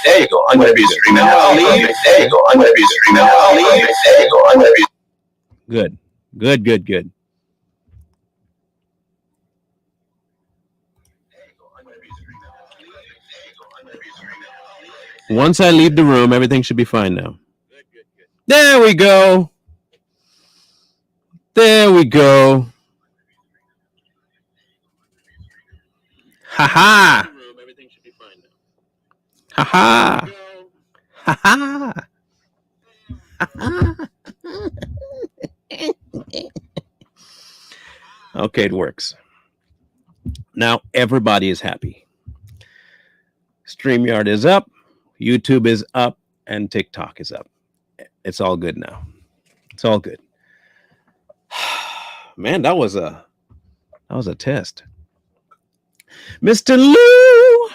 There you go. I'm going to be streaming. I'll leave. There you go. I'm going to be streaming. I'll leave. There you go. I'm going to be. Good. Good, good, good. Once I leave the room, everything should be fine now. There we go. There we go. Ha ha. Ha ha. Ha ha. Okay, it works. Now everybody is happy. StreamYard is up, YouTube is up, and TikTok is up. It's all good now. It's all good. Man, that was a test. Mr. Lou,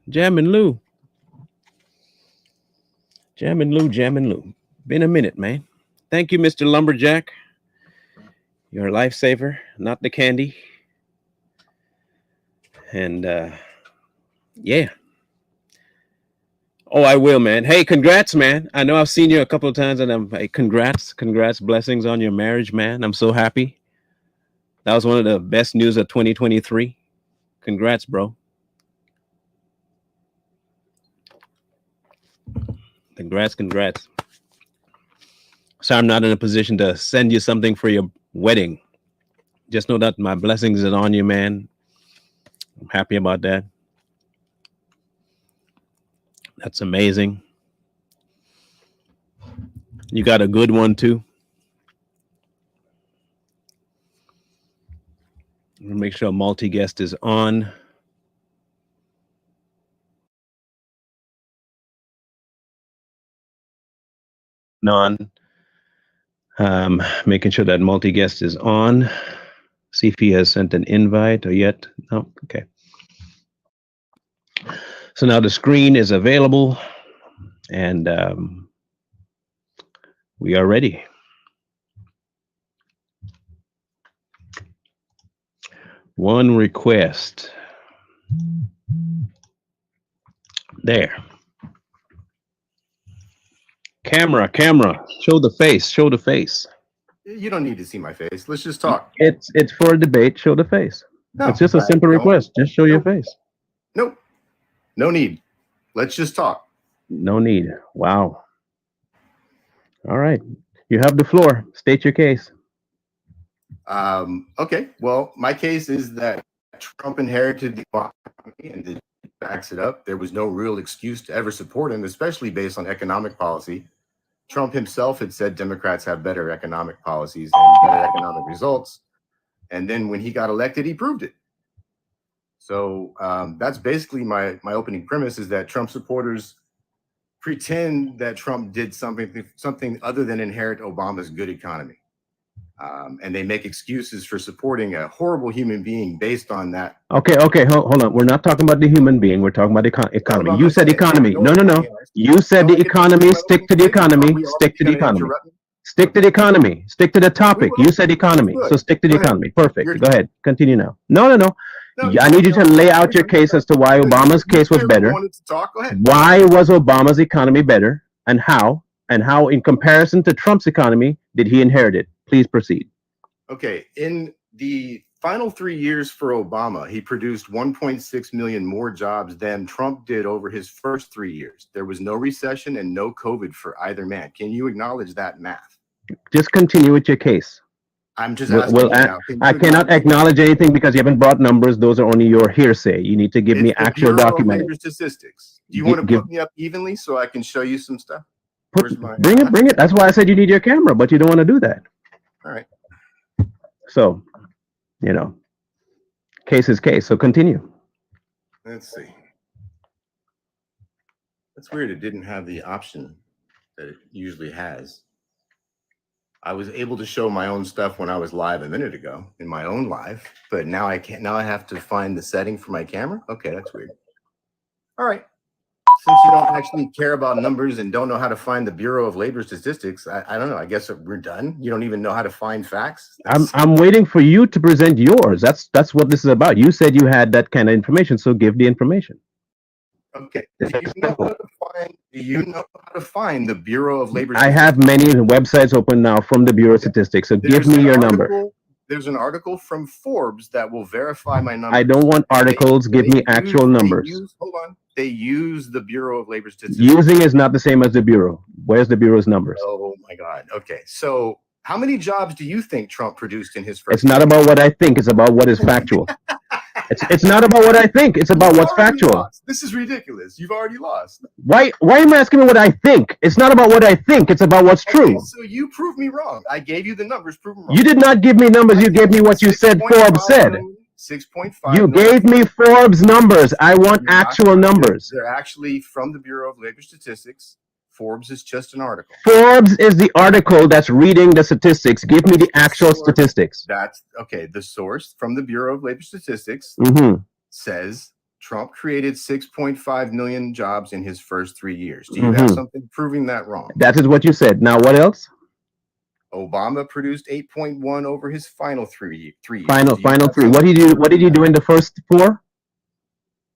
Jammin' Lou. Jammin' Lou, Jammin' Lou. Been a minute, man. Thank you, Mr. Lumberjack. You're a lifesaver, not the candy. And yeah. Oh, I will, man. Hey, congrats, man. I know I've seen you a couple of times, and I'm like, congrats, blessings on your marriage, man. I'm so happy. That was one of the best news of 2023. Congrats, bro. Congrats. So I'm not in a position to send you something for your wedding. Just know that my blessings are on you, man. I'm happy about that. That's amazing. You got a good one too. Make sure multi-guest is on. Making sure that multi-guest is on. See if he has sent an invite or yet. No, okay. So now the screen is available, and we are ready. One request. There. Camera. Show the face. You don't need to see my face. Let's just talk. It's for a debate. Show the face. No, it's just a simple request. Just show your face. Nope. No need. Let's just talk. No need. Wow. All right. You have the floor. State your case. Okay. Well, my case is that Trump inherited the economy and it backs it up. There was no real excuse to ever support him, especially based on economic policy. Trump himself had said Democrats have better economic policies and better economic results. And then when he got elected, he proved it. So that's basically my opening premise, is that Trump supporters pretend that Trump did something other than inherit Obama's good economy. And they make excuses for supporting a horrible human being based on that. Okay, hold on. We're not talking about the human being. We're talking about the economy. You said economy. No. You said the economy. Stick to the economy. Stick to the economy. Stick to the economy. Stick to the topic. You said economy, so stick to the economy. Perfect. Go ahead. Continue now. No. I need you to lay out your case as to why Obama's case was better. Why was Obama's economy better, and how in comparison to Trump's economy did he inherit it? Please proceed. Okay. In the final 3 years for Obama, he produced 1.6 million more jobs than Trump did over his first 3 years. There was no recession and no COVID for either man. Can you acknowledge that math? Just continue with your case. I'm just asking now. I cannot acknowledge anything because you haven't brought numbers. Those are only your hearsay. You need to give me actual documents. Statistics. Do you want to put me up evenly so I can show you some stuff? Bring it. That's why I said you need your camera, but you don't want to do that. All right. So, case is case. So continue. Let's see. That's weird. It didn't have the option that it usually has. I was able to show my own stuff when I was live a minute ago in my own live, but now I can't. Now I have to find the setting for my camera. Okay, that's weird. All right. Since you don't actually care about numbers and don't know how to find the Bureau of Labor Statistics, I don't know. I guess we're done. You don't even know how to find facts. I'm waiting for you to present yours. That's what this is about. You said you had that kind of information, so give the information. Okay. Do you know how to Do you know how to find the Bureau of Labor I Statistics? have many websites open now from the Bureau of Statistics. So give me your number. There's an article from Forbes that will verify my number. I don't want articles. Give me actual numbers. Hold on. They use the Bureau of Labor Statistics. Using is not the same as the Bureau. Where's the Bureau's numbers? Oh my God. Okay. So how many jobs do you think Trump produced in his first? It's not about what I think. It's about what is factual. It's not about what I think. It's about what's factual. Lost. This is ridiculous. You've already lost. Why am you asking me what I think? It's not about what I think. It's about what's true. So you proved me wrong. I gave you the numbers. Prove them wrong. You did not give me numbers. You gave me what you said Forbes said. 6.5. You gave me Forbes numbers. I want actual numbers. They're actually from the Bureau of Labor Statistics. Forbes is just an article. Forbes is the article that's reading the statistics. Give me the actual statistics. That's okay. The source from the Bureau of Labor Statistics says Trump created 6.5 million jobs in his first 3 years. Do you have something proving that wrong? That is what you said. Now, what else? Obama produced 8.1 over his final three years. Final three. What did you do in the first 4?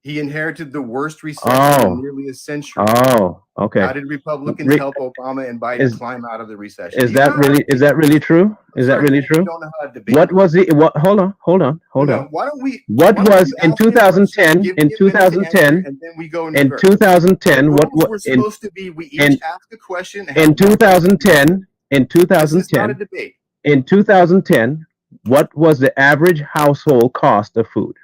He inherited the worst recession in nearly a century. Oh, okay. How did Republicans help Obama and Biden climb out of the recession? Is that really true? Is that really true? Don't know how to debate. What was the hold on. Why don't we? What was in 2010? In 2010, and then we go in 2010. What we're supposed to be? We each ask a question. In 2010. In 2010. This is not a debate. In 2010, what was the average household cost of food?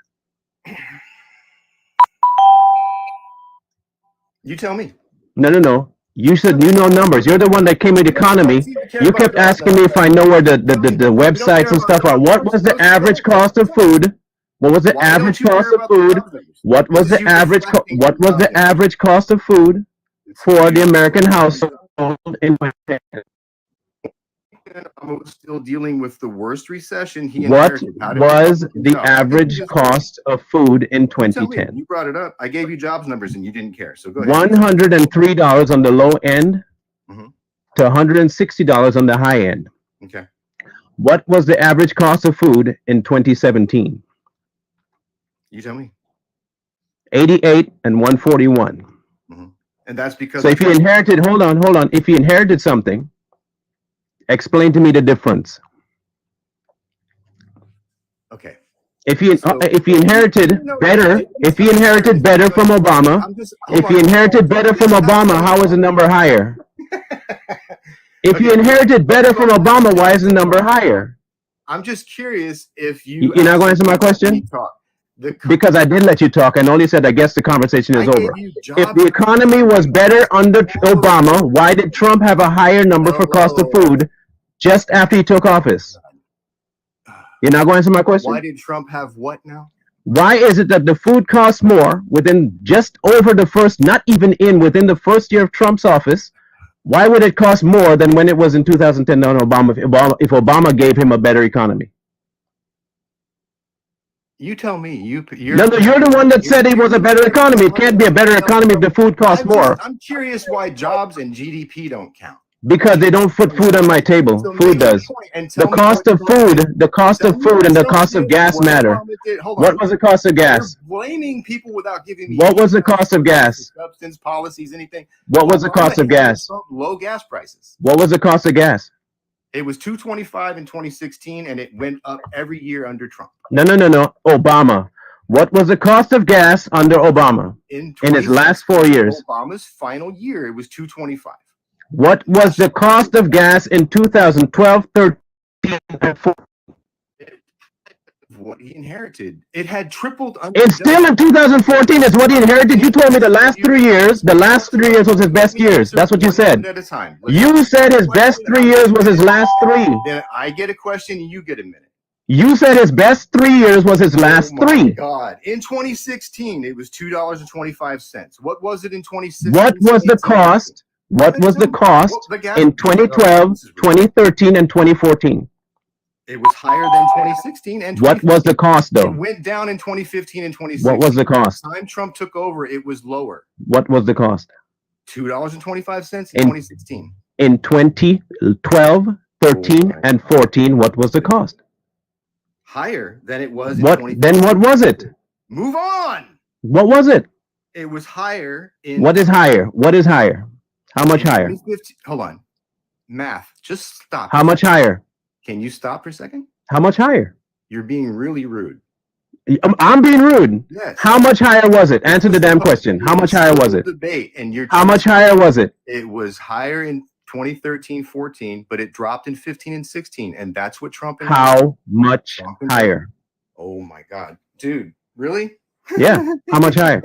You tell me. No. You said you know numbers. You're the one that came with economy. You kept asking me if I know where the websites and stuff are. What was the average cost of food? What was the average cost of food? What was the average cost of food for the American household in 2010? was still dealing with the worst recession he What inherited. was the average cost of food in 2010? You brought it up. I gave you jobs numbers and you didn't care. So go ahead. $103 on the low end to $160 on the high end. Okay. What was the average cost of food in 2017? You tell me. 88 and 141. And that's because. So if you inherited, hold on. If you inherited something, explain to me the difference. Okay. If you inherited better, from Obama, if you inherited better from Obama, how is the number higher? If you inherited better from Obama, why is the number higher? I'm just curious if you. You're not going to answer my question? Because I did let you talk and only said, I guess the conversation is over. If the economy was better under Obama, why did Trump have a higher number for cost of food just after he took office? You're not going to answer my question? Why did Trump have what now? Why is it that the food costs more within just over the first, within the first year of Trump's office? Why would it cost more than when it was in 2010 on Obama if Obama gave him a better economy? You tell me. You're the one that said it was a better economy. It can't be a better economy if the food costs more. I'm curious why jobs and GDP don't count. Because they don't put food on my table. Food does. The cost of food and the cost of gas matter. What was the cost of gas? You're blaming people without giving me. What was the cost of gas? Substance policies, anything. What was the cost of gas? Low gas prices. What was the cost of gas? It was $2.25 in 2016, and it went up every year under Trump. No. Obama. What was the cost of gas under Obama in his last 4 years? Obama's final year, it was $2.25. What was the cost of gas in 2012, 13, and 14? What he inherited. It had tripled. It's still in 2014. It's what he inherited. You told me the last 3 years was his best years. That's what you said. At a time. You said his best 3 years was his last 3. Then I get a question and you get a minute. You said his best 3 years was his last 3. Oh my God. In 2016, it was $2.25. What was it in 2016? What was the cost? What was the cost in 2012, 2013, and 2014? It was higher than 2016 and 2015. What was the cost, though? It went down in 2015 and 2016. What was the cost? By the time Trump took over, it was lower. What was the cost? $2.25 in 2016. In 2012, 13, and 14, what was the cost? Higher than it was in Then what was it? Move on. What was it? It was higher in. What is higher? What is higher? How much higher? Hold on. Math. Just stop. How much higher? Can you stop for a second? How much higher? You're being really rude. I'm being rude. Yes. How much higher was it? Answer the damn question. How much higher was it? Debate, and how much higher was it? It was higher in 2013-14, but it dropped in 15 and 16, and that's what Trump. How much higher? Oh my God, dude, really? Yeah. How much higher?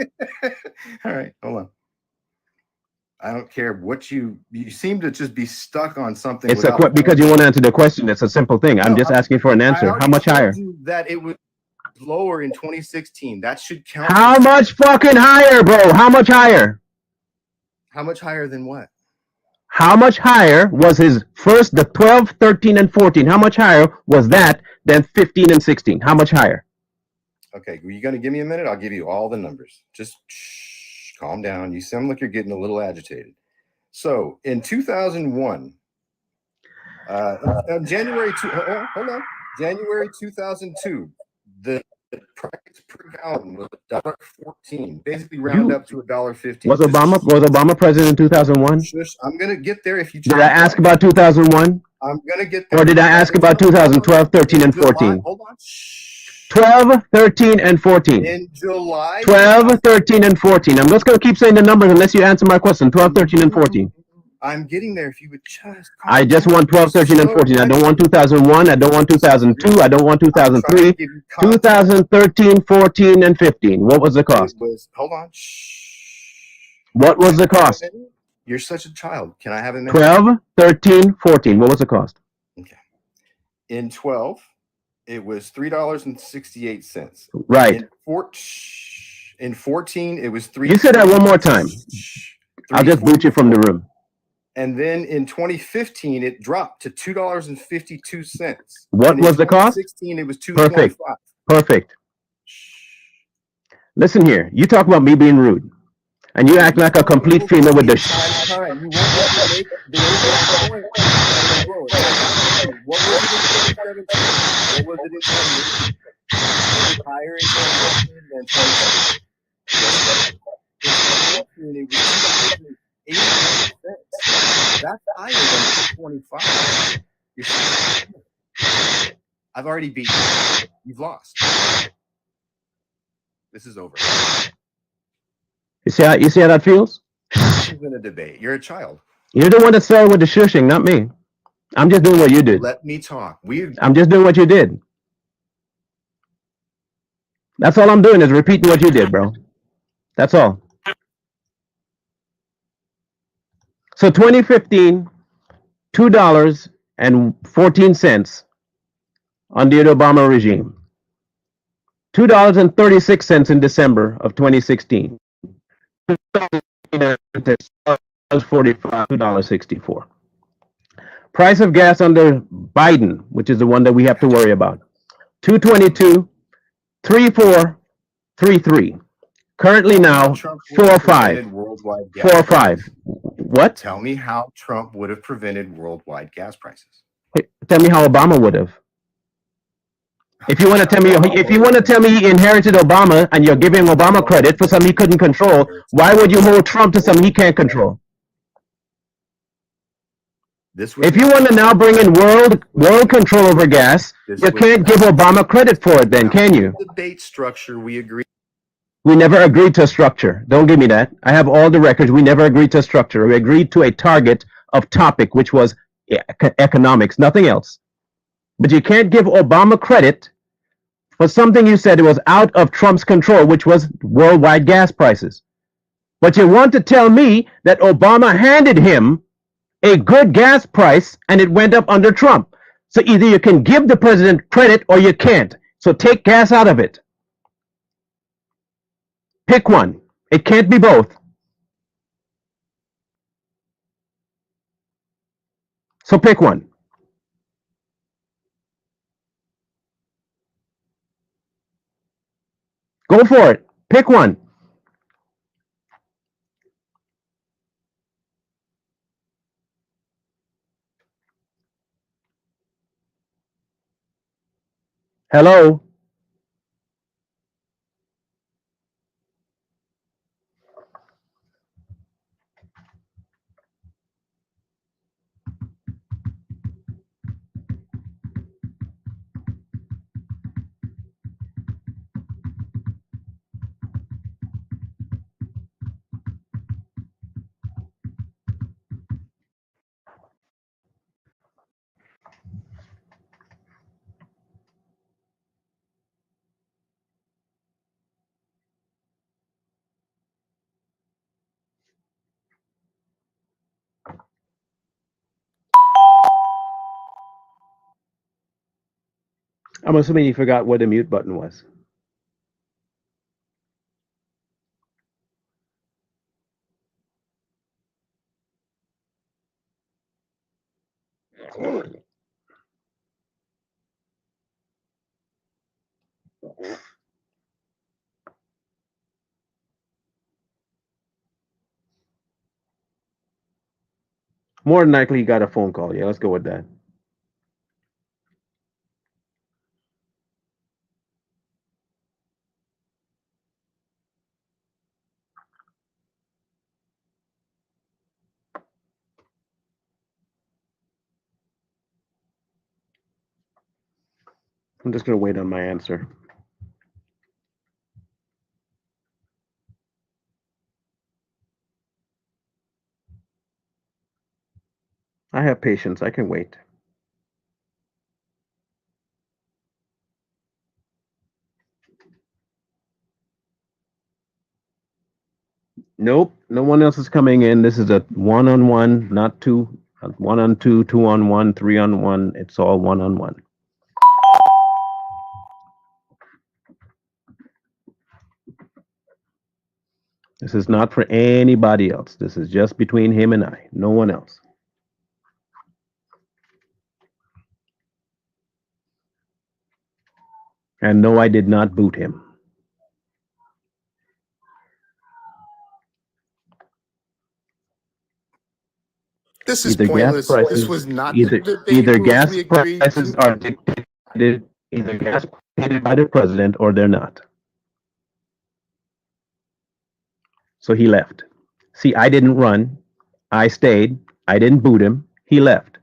All right, hold on. I don't care what you seem to just be stuck on something. It's because you want to answer the question. It's a simple thing. I'm just asking for an answer. How much higher? That it was lower in 2016. That should count. How much fucking higher, bro? How much higher? How much higher than what? How much higher was his first, the 12, 13, and 14? How much higher was that than 15 and 16? How much higher? Okay, are you going to give me a minute? I'll give you all the numbers. Just calm down. You sound like you're getting a little agitated. So in 2001, January 2002, the price per gallon was $1.14. Basically, round up to $1.15. Was Obama president in 2001? I'm gonna get there. If you did I ask about 2001? I'm gonna get there. Or did I ask about 2012, 13, and 14? Hold on. 12, 13, and 14. In July. 12, 13, and 14. I'm just going to keep saying the numbers unless you answer my question. 12, 13, and 14. I'm getting there. If you would just. I just want 12, 13, and 14. I don't want 2001. I don't want 2002. I don't want 2003. 2013, 14, and 15. What was the cost? Hold on. What was the cost? You're such a child. Can I have a minute? 12, 13, 14. What was the cost? Okay. In 12. It was $3.68. Right. In 14, it was $3. You said that one more time. I'll just boot you from the room. And then in 2015, it dropped to $2.52. What was the cost? 2016, it was $2.25. Perfect. Perfect. Listen here. You talk about me being rude, and you act like a complete female with the shh. You won't let me make the overall point. What was it in 2017? What was it in 2018? It was higher in 2018 than 2017. It was 80%. That's higher than 25. I've already beaten you. You've lost. This is over. You see how that feels? This isn't a debate. You're a child. You're the one that started with the shushing, not me. I'm just doing what you did. Let me talk. I'm just doing what you did. That's all I'm doing is repeating what you did, bro. That's all. So 2015, $2.14 under the Obama regime. $2.36 in December of 2016. $2.45, $2.64. Price of gas under Biden, which is the one that we have to worry about. $2.22, $3.433. Currently now $4.5. 4.5. What? Tell me how Trump would have prevented worldwide gas prices. Tell me how Obama would have. If you want to tell me, he inherited Obama and you're giving Obama credit for something he couldn't control, why would you hold Trump to something he can't control? If you want to now bring in world control over gas, you can't give Obama credit for it then, can you? Debate structure, we agree. We never agreed to a structure. Don't give me that. I have all the records. We never agreed to a structure. We agreed to a target of topic, which was economics, nothing else. But you can't give Obama credit for something you said it was out of Trump's control, which was worldwide gas prices. But you want to tell me that Obama handed him a good gas price and it went up under Trump. So either you can give the president credit or you can't. So take gas out of it. Pick one. It can't be both. So pick one. Go for it. Pick one. Hello? I'm assuming you forgot what the mute button was. More than likely, you got a phone call. Yeah, let's go with that. I'm just going to wait on my answer. I have patience. I can wait. Nope, no one else is coming in. This is a one-on-one, not two. One on two, two on one, three on one. It's all one-on-one. This is not for anybody else. This is just between him and I. No one else. And no, I did not boot him. This is Either gas pointless. prices, This was not either the debate either rules gas we agreed prices to. are dictated, either gas dictated by the president or they're not. So he left. See, I didn't run. I stayed. I didn't boot him. He left.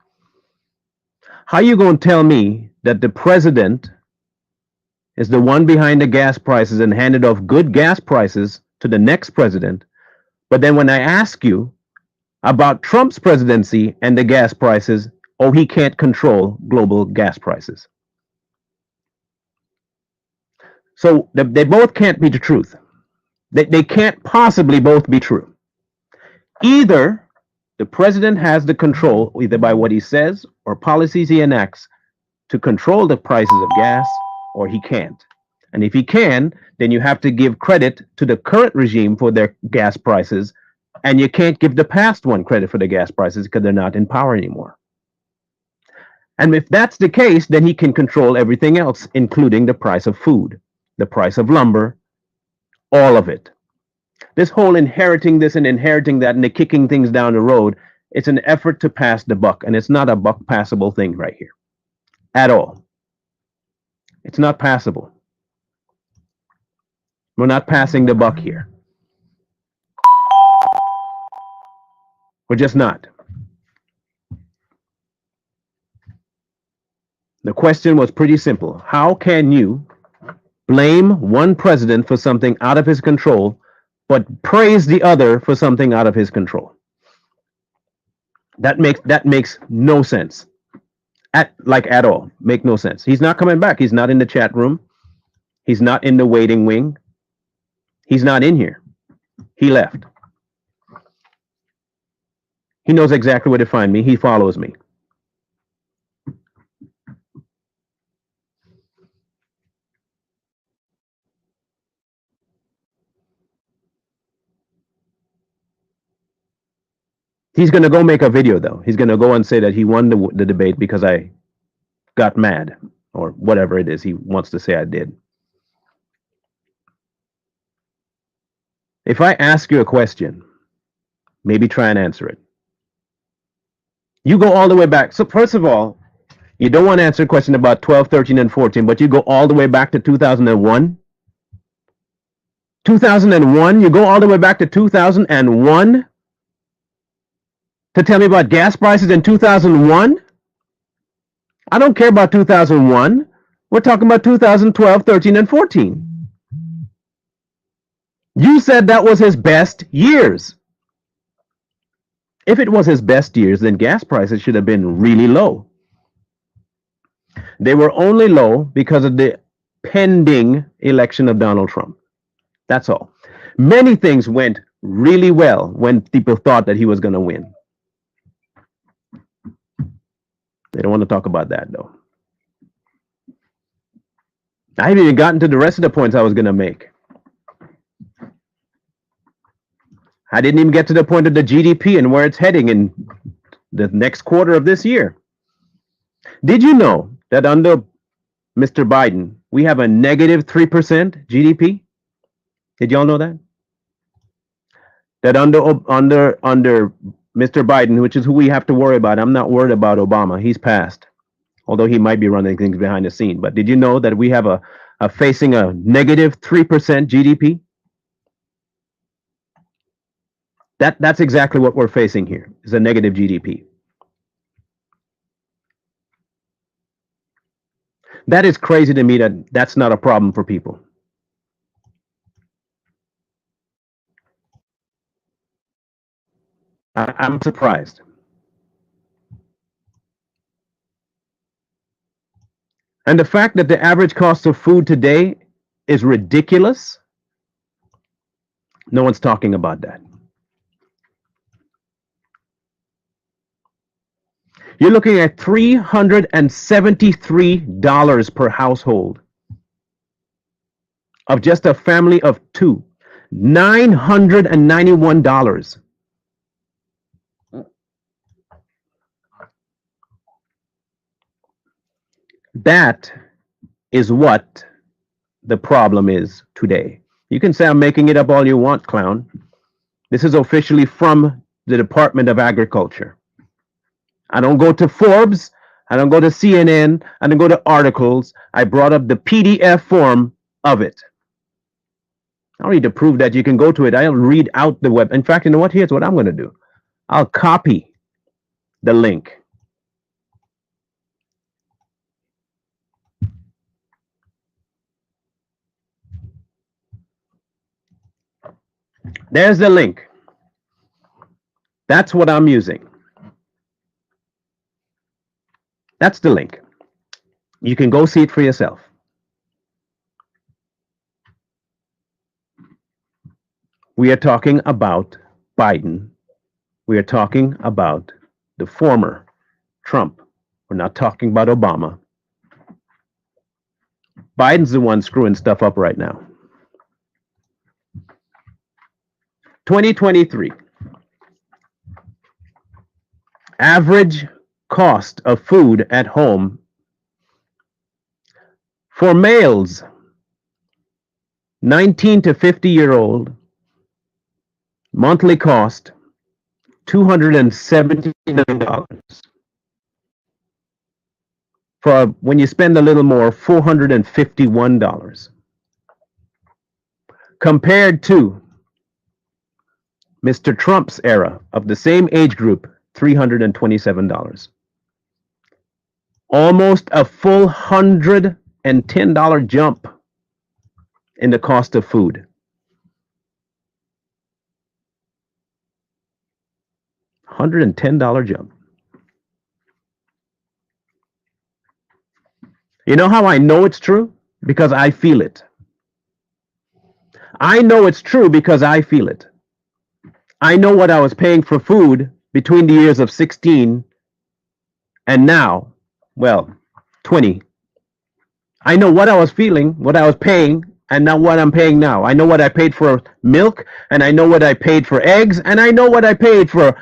How you gonna tell me that the president is the one behind the gas prices and handed off good gas prices to the next president, but then when I ask you about Trump's presidency and the gas prices, oh, he can't control global gas prices. So they both can't be the truth. They can't possibly both be true. Either the president has the control, either by what he says or policies he enacts, to control the prices of gas, or he can't. And if he can, then you have to give credit to the current regime for their gas prices, and you can't give the past one credit for the gas prices because they're not in power anymore. And if that's the case, then he can control everything else, including the price of food, the price of lumber, all of it. This whole inheriting this and inheriting that and the kicking things down the road, it's an effort to pass the buck, and it's not a buck passable thing right here at all. It's not passable. We're not passing the buck here. We're just not. The question was pretty simple. How can you blame one president for something out of his control, but praise the other for something out of his control? That makes no sense. At all. Make no sense. He's not coming back. He's not in the chat room. He's not in the waiting wing. He's not in here. He left. He knows exactly where to find me. He follows me. He's going to go make a video, though. He's going to go and say that he won the debate because I got mad or whatever it is he wants to say I did. If I ask you a question, maybe try and answer it. You go all the way back. So first of all, you don't want to answer a question about 12, 13, and 14, but you go all the way back to 2001. 2001? You go all the way back to 2001 to tell me about gas prices in 2001? I don't care about 2001. We're talking about 2012, 13, and 14. You said that was his best years. If it was his best years, then gas prices should have been really low. They were only low because of the pending election of Donald Trump. That's all. Many things went really well when people thought that he was going to win. They don't want to talk about that, though. I haven't even gotten to the rest of the points I was going to make. I didn't even get to the point of the GDP and where it's heading in the next quarter of this year. Did you know that under Mr. Biden, we have a negative 3% GDP? Did y'all know that? That under Mr. Biden, which is who we have to worry about. I'm not worried about Obama. He's passed. Although he might be running things behind the scene. But did you know that we have a facing a negative 3% GDP? That's exactly what we're facing here, is a negative GDP. That is crazy to me that that's not a problem for people. I'm surprised. And the fact that the average cost of food today is ridiculous, no one's talking about that. You're looking at $373 per household of just a family of two. $991. That is what the problem is today. You can say I'm making it up all you want, clown. This is officially from the Department of Agriculture. I don't go to Forbes. I don't go to CNN. I don't go to articles. I brought up the PDF form of it. I don't need to prove that. You can go to it. I'll read out the web. In fact, you know what? Here's what I'm going to do. I'll copy the link. There's the link. That's what I'm using. That's the link. You can go see it for yourself. We are talking about Biden. We are talking about the former Trump. We're not talking about Obama. Biden's the one screwing stuff up right now. 2023. Average cost of food at home for males 19 to 50-year-old, monthly cost $279. For when you spend a little more, $451. Compared to Mr. Trump's era of the same age group, $327. Almost a full $110 jump in the cost of food. $110 jump. You know how I know it's true? Because I feel it. I know it's true because I feel it. I know what I was paying for food between the years of 16 and now, well, 20. I know what I was feeling, what I was paying, and now what I'm paying now. I know what I paid for milk, and I know what I paid for eggs, and I know what I paid for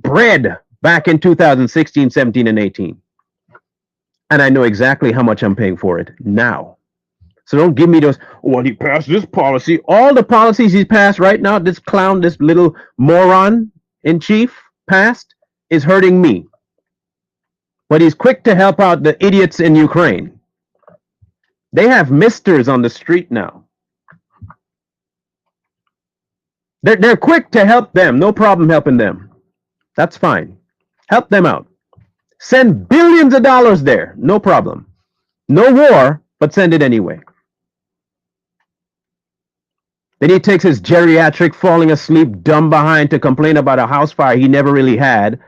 bread back in 2016, 17, and 18. And I know exactly how much I'm paying for it now. So don't give me those, well, he passed this policy. All the policies he's passed right now, this clown, this little moron in chief passed, is hurting me. But he's quick to help out the idiots in Ukraine. They have misters on the street now. They're quick to help them. No problem helping them. That's fine. Help them out. Send billions of dollars there. No problem. No war, but send it anyway. Then he takes his geriatric falling asleep dumb behind to complain about a house fire he never really had,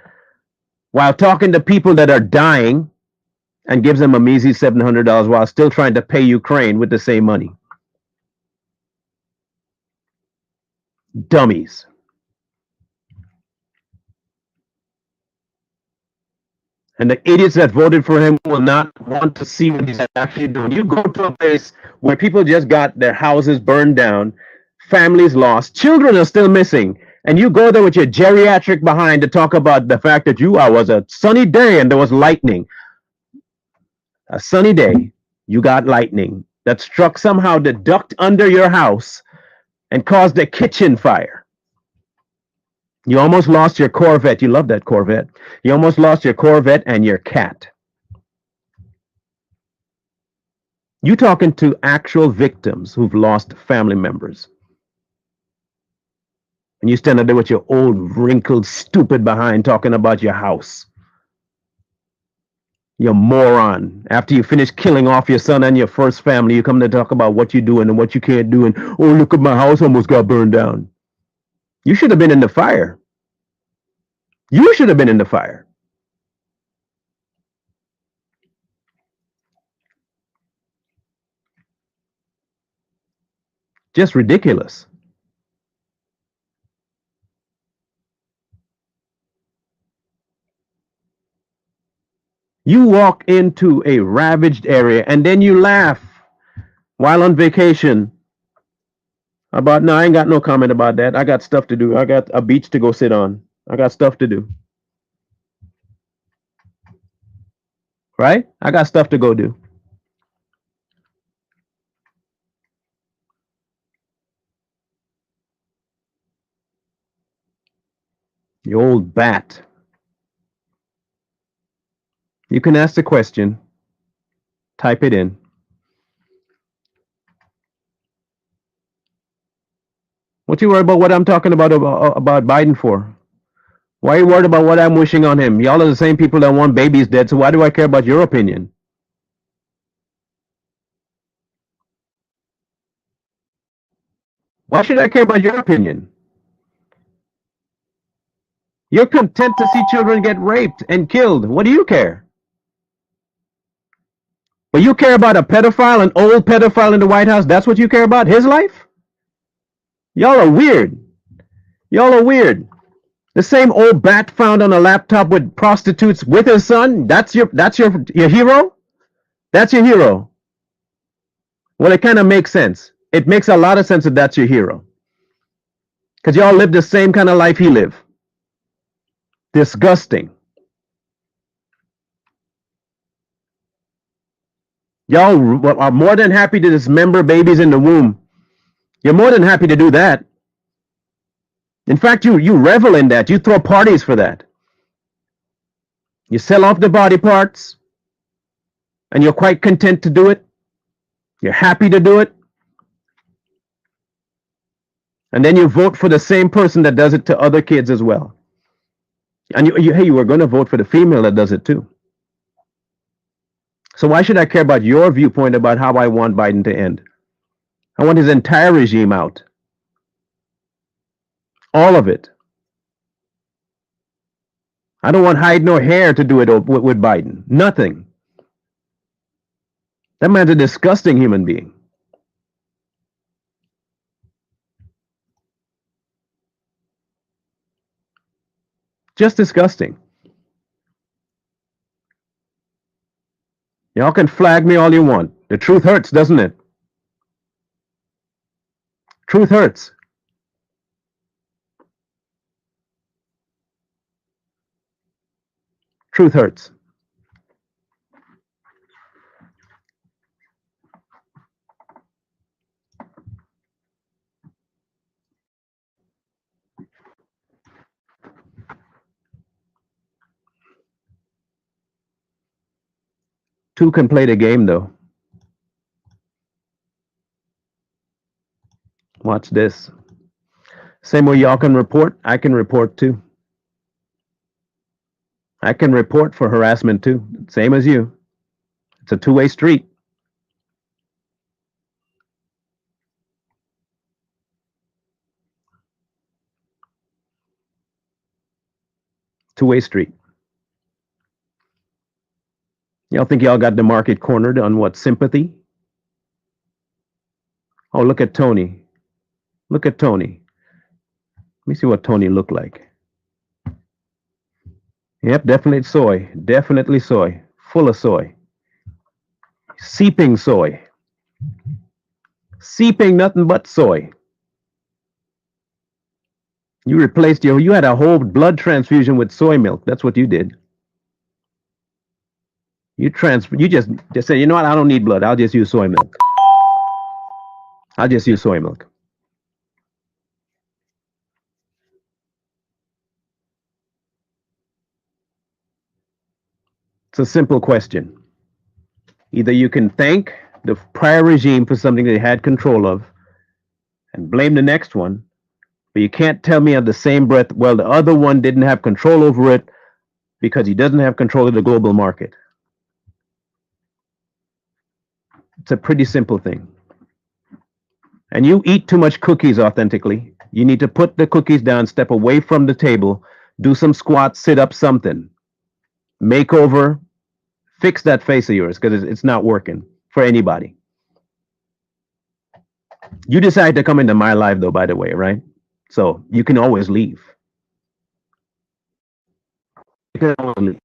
while talking to people that are dying, and gives them a measly $700 while still trying to pay Ukraine with the same money. Dummies. And the idiots that voted for him will not want to see what he's actually doing. You go to a place where people just got their houses burned down, families lost, children are still missing, and you go there with your geriatric behind to talk about the fact that was a sunny day and there was lightning. A sunny day, you got lightning that struck somehow the duct under your house and caused a kitchen fire. You almost lost your Corvette. You love that Corvette. You almost lost your Corvette and your cat. You talking to actual victims who've lost family members. And you stand there with your old, wrinkled, stupid behind talking about your house. You moron. After you finish killing off your son and your first family, you come to talk about what you're doing and what you can't do. And, oh, look at my house almost got burned down. You should have been in the fire. You should have been in the fire. Just ridiculous. You walk into a ravaged area and then you laugh while on vacation about, no, I ain't got no comment about that. I got stuff to do. I got a beach to go sit on. I got stuff to do. Right? I got stuff to go do. You old bat. You can ask the question, type it in. What you worried about what I'm talking about Biden for? Why are you worried about what I'm wishing on him? Y'all are the same people that want babies dead, so why do I care about your opinion? Why should I care about your opinion? You're content to see children get raped and killed. What do you care? But you care about a pedophile, an old pedophile in the White House? That's what you care about? His life? Y'all are weird. Y'all are weird. The same old bat found on a laptop with prostitutes with his son? That's your hero? That's your hero. Well, it kind of makes sense. It makes a lot of sense that that's your hero. Because y'all live the same kind of life he lived. Disgusting. Y'all are more than happy to dismember babies in the womb. You're more than happy to do that. In fact, you revel in that. You throw parties for that. You sell off the body parts, and you're quite content to do it. You're happy to do it. And then you vote for the same person that does it to other kids as well. And you were going to vote for the female that does it too. So why should I care about your viewpoint about how I want Biden to end? I want his entire regime out. All of it. I don't want hide nor hair to do it with Biden. Nothing. That man's a disgusting human being. Just disgusting. Y'all can flag me all you want. The truth hurts, doesn't it? Truth hurts. Truth hurts. Two can play the game, though. Watch this. Same way y'all can report, I can report too. I can report for harassment too. Same as you. It's a two-way street. Two-way street. Y'all think y'all got the market cornered on what? Sympathy? Oh, look at Tony. Look at Tony. Let me see what Tony looked like. Yep, definitely soy. Definitely soy. Full of soy. Seeping soy. Seeping nothing but soy. You had a whole blood transfusion with soy milk. That's what you did. You just said, you know what, I don't need blood. I'll just use soy milk. I'll just use soy milk. It's a simple question. Either you can thank the prior regime for something they had control of and blame the next one, but you can't tell me at the same breath, well, the other one didn't have control over it because he doesn't have control of the global market. It's a pretty simple thing. And you eat too much cookies authentically. You need to put the cookies down, step away from the table, do some squats, sit up, something. Make over, fix that face of yours because it's not working for anybody. You decide to come into my life, though, by the way, right? So you can always leave. You can always leave.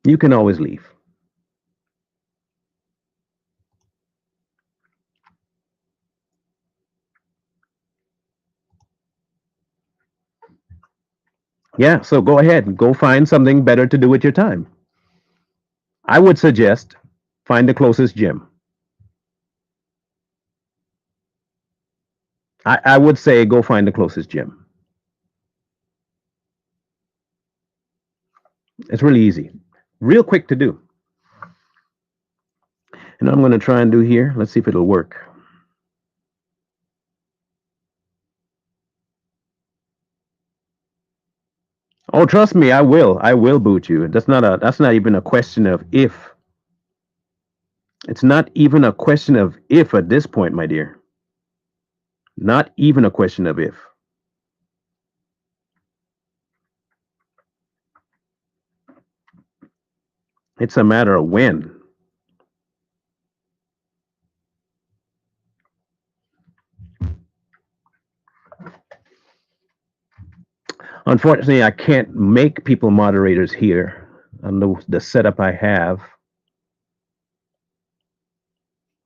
You can always leave. Yeah, so go ahead. Go find something better to do with your time. I would suggest find the closest gym. I would say go find the closest gym. It's really easy, real quick to do. And I'm going to try and do here. Let's see if it'll work. Oh, trust me, I will. I will boot you. That's not even a question of if. It's not even a question of if at this point, my dear. Not even a question of if. It's a matter of when. Unfortunately, I can't make people moderators here on the setup I have.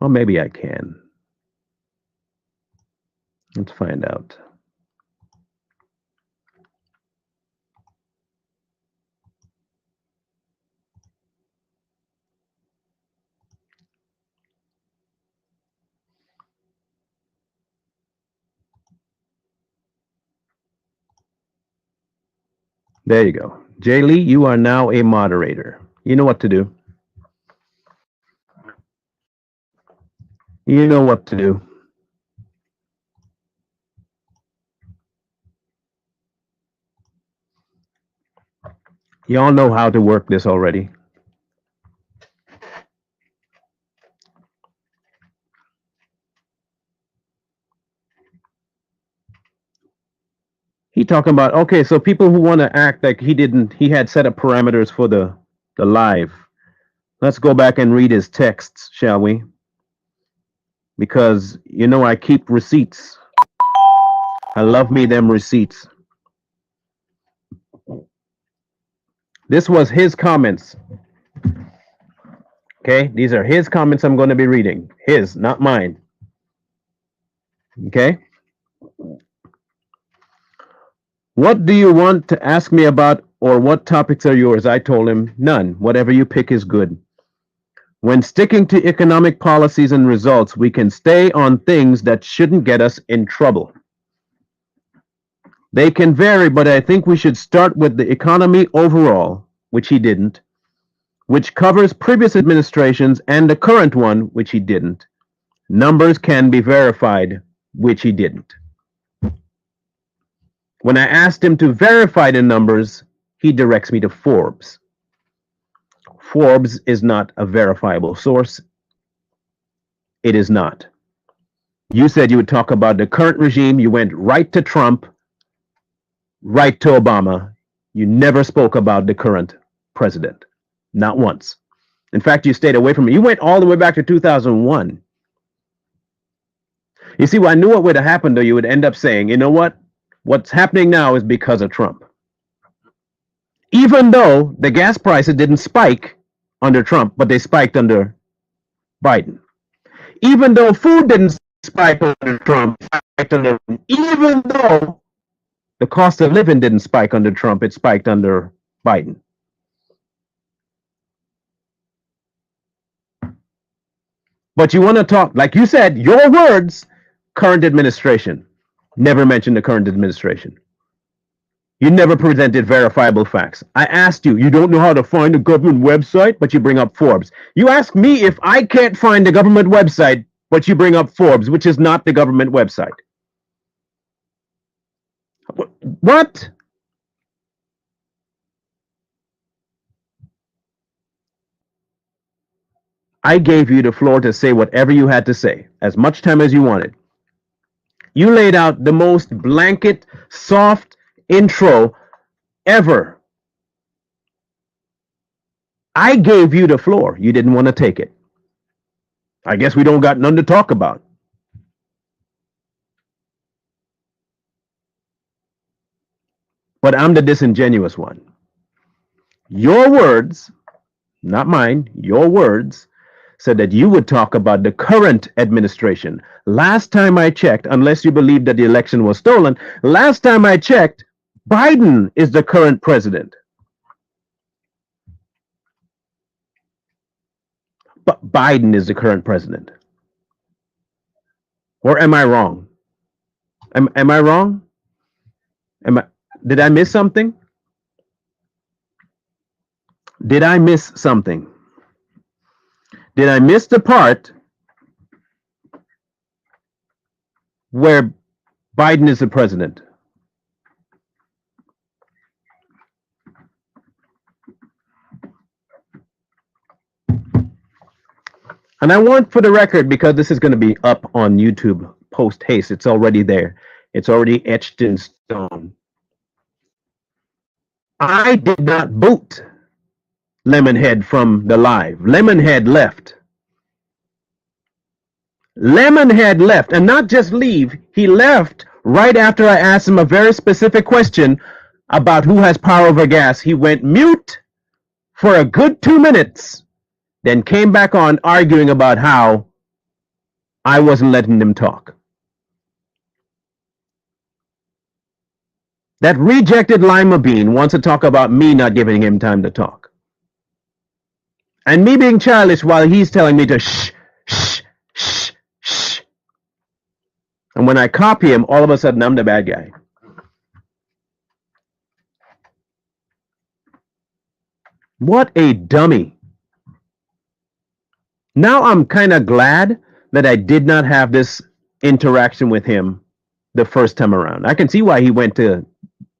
Well, maybe I can. Let's find out. There you go. Jay Lee, you are now a moderator. You know what to do. You know what to do. Y'all know how to work this already. He talking about, okay, so people who want to act like he had set up parameters for the live. Let's go back and read his texts, shall we? Because you know I keep receipts. I love me them receipts. This was his comments. Okay, these are his comments I'm going to be reading. His, not mine. Okay. What do you want to ask me about, or what topics are yours? I told him, none. Whatever you pick is good. When sticking to economic policies and results, we can stay on things that shouldn't get us in trouble. They can vary, but I think we should start with the economy overall, which he didn't, which covers previous administrations and the current one, which he didn't. Numbers can be verified, which he didn't. When I asked him to verify the numbers, he directs me to Forbes. Forbes is not a verifiable source. It is not. You said you would talk about the current regime. You went right to Trump, right to Obama. You never spoke about the current. president. Not once. In fact, you stayed away from it. You went all the way back to 2001. You see, I knew what would have happened, though. You would end up saying, you know what? What's happening now is because of Trump. Even though the gas prices didn't spike under Trump, but they spiked under Biden. Even though food didn't spike under Trump, even though the cost of living didn't spike under Trump, it spiked under Biden. But you want to talk, like you said, your words, current administration. Never mentioned the current administration. You never presented verifiable facts. I asked you, you don't know how to find a government website, but you bring up Forbes. You ask me if I can't find the government website, but you bring up Forbes, which is not the government website. What? I gave you the floor to say whatever you had to say, as much time as you wanted. You laid out the most blanket, soft intro ever. I gave you the floor. You didn't want to take it. I guess we don't got none to talk about. But I'm the disingenuous one. Your words, not mine, your words, said that you would talk about the current administration. Last time I checked, unless you believe that the election was stolen, last time I checked, Biden is the current president. But Biden is the current president. Or am I wrong? Am I wrong? Did I miss something? Did I miss something? Did I miss the part where Biden is the president? And I want, for the record, because this is going to be up on YouTube post haste, it's already there. It's already etched in stone. I did not boot Lemonhead from the live. Lemonhead left. Lemonhead left, and not just leave, he left right after I asked him a very specific question about who has power over gas. He went mute for a good 2 minutes, then came back on arguing about how I wasn't letting him talk. That rejected lima bean wants to talk about me not giving him time to talk. And me being childish while he's telling me to shh, shh, shh, shh. And when I copy him, all of a sudden I'm the bad guy. What a dummy. Now I'm kind of glad that I did not have this interaction with him the first time around. I can see why he went to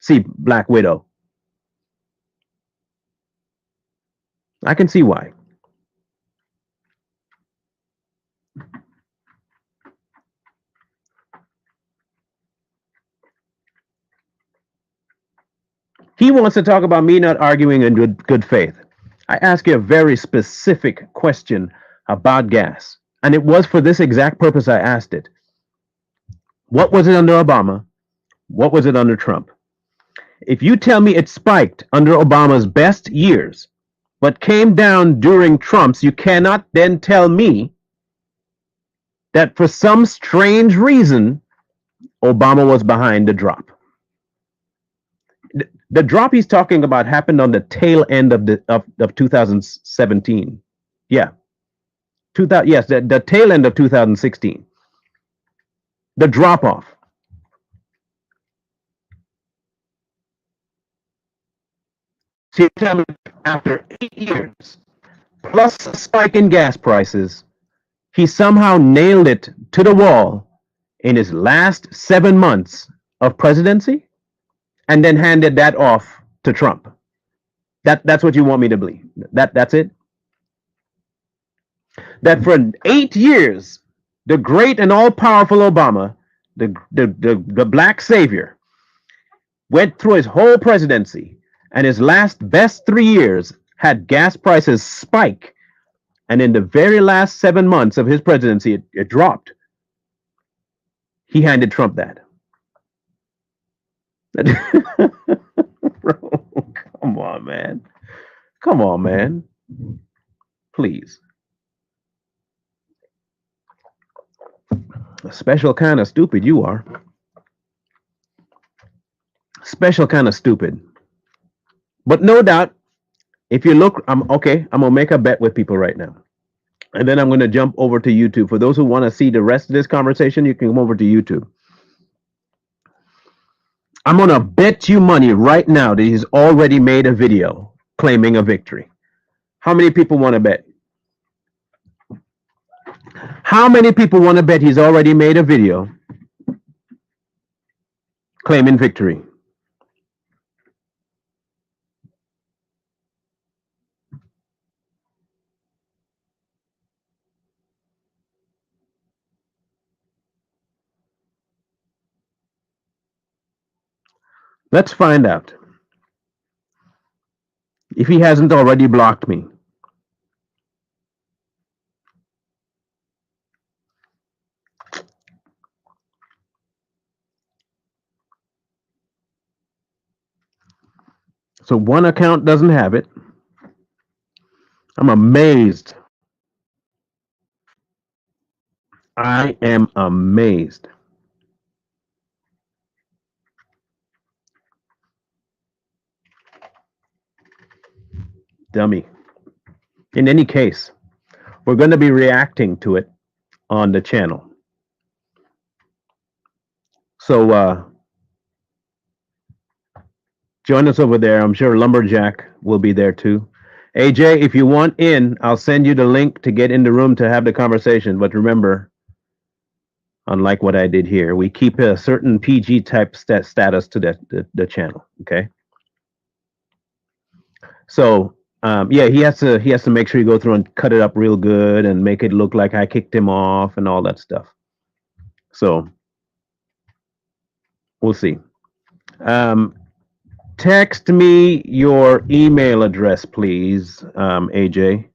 see Black Widow. I can see why. He wants to talk about me not arguing in good faith. I asked you a very specific question about gas, and it was for this exact purpose I asked it. What was it under Obama? What was it under Trump? If you tell me it spiked under Obama's best years, but came down during Trump's, you cannot then tell me that for some strange reason, Obama was behind the drop. The drop he's talking about happened on the tail end of 2017. Yeah. Yes, the tail end of 2016. The drop off. So you tell me after 8 years, plus a spike in gas prices, he somehow nailed it to the wall in his last 7 months of presidency, and then handed that off to Trump. That's what you want me to believe. That's it? That for 8 years, the great and all-powerful Obama, the black savior, went through his whole presidency, and his last best 3 years had gas prices spike, and in the very last 7 months of his presidency, it dropped. He handed Trump that. Bro, come on, man. Come on, man. Please. A special kind of stupid you are. Special kind of stupid. But no doubt, if you look, I'm gonna make a bet with people right now. And then I'm gonna jump over to YouTube. For those who want to see the rest of this conversation, you can come over to YouTube. I'm gonna bet you money right now that he's already made a video claiming a victory. How many people want to bet? How many people want to bet he's already made a video claiming victory? Let's find out if he hasn't already blocked me. So one account doesn't have it. I'm amazed. I am amazed. Dummy. In any case, we're going to be reacting to it on the channel. So join us over there. I'm sure Lumberjack will be there too. AJ, if you want in, I'll send you the link to get in the room to have the conversation. But remember, unlike what I did here, we keep a certain PG type status to the channel. Okay. So yeah, he has to make sure you go through and cut it up real good and make it look like I kicked him off and all that stuff. So we'll see. Text me your email address, please, AJ,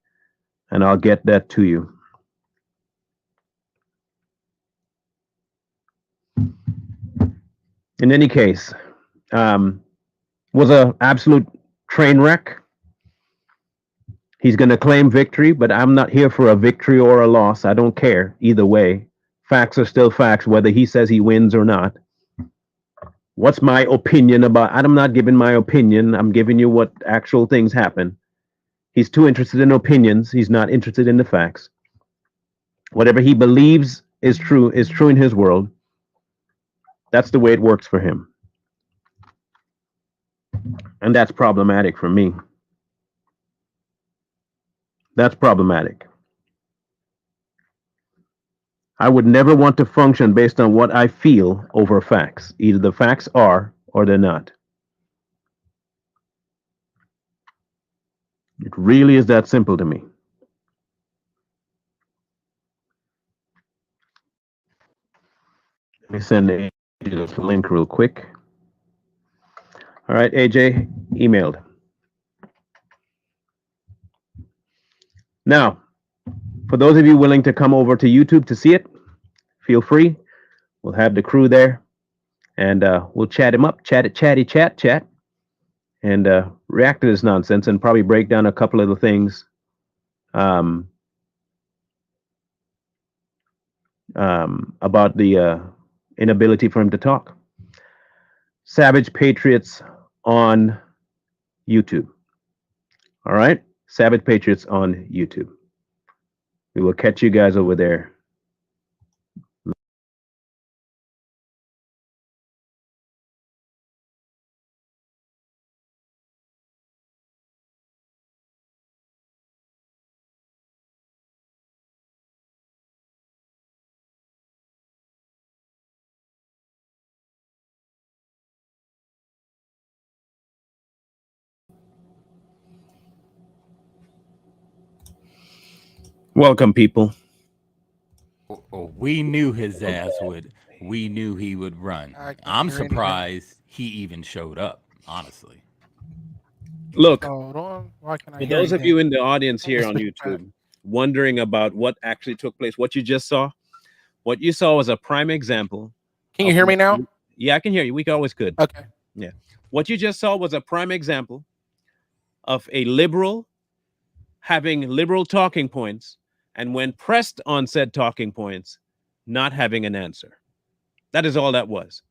and I'll get that to you. In any case, was an absolute train wreck. He's going to claim victory, but I'm not here for a victory or a loss. I don't care either way. Facts are still facts, whether he says he wins or not. What's my opinion about? I'm not giving my opinion. I'm giving you what actual things happen. He's too interested in opinions. He's not interested in the facts. Whatever he believes is true in his world. That's the way it works for him. And that's problematic for me. That's problematic. I would never want to function based on what I feel over facts. Either the facts are or they're not. It really is that simple to me. Let me send AJ this link real quick. All right, AJ, emailed. Now, for those of you willing to come over to YouTube to see it, feel free. We'll have the crew there, and we'll chat him up, chat, and react to this nonsense, and probably break down a couple of the things about the inability for him to talk. Savage Patriots on YouTube. All right? Savage Patriots on YouTube. We will catch you guys over there. Welcome, people. We knew his ass would. We knew he would run. I'm surprised he even showed up, honestly. Look, Why can I For hear those of anything? you in the audience here on Back. YouTube wondering about what actually took place, what you just saw, what you saw was a prime example. Can you of hear me what- now? Yeah, I can hear you. We always could. Okay. Yeah. What you just saw was a prime example of a liberal having liberal talking points, and when pressed on said talking points, not having an answer. That is all that was.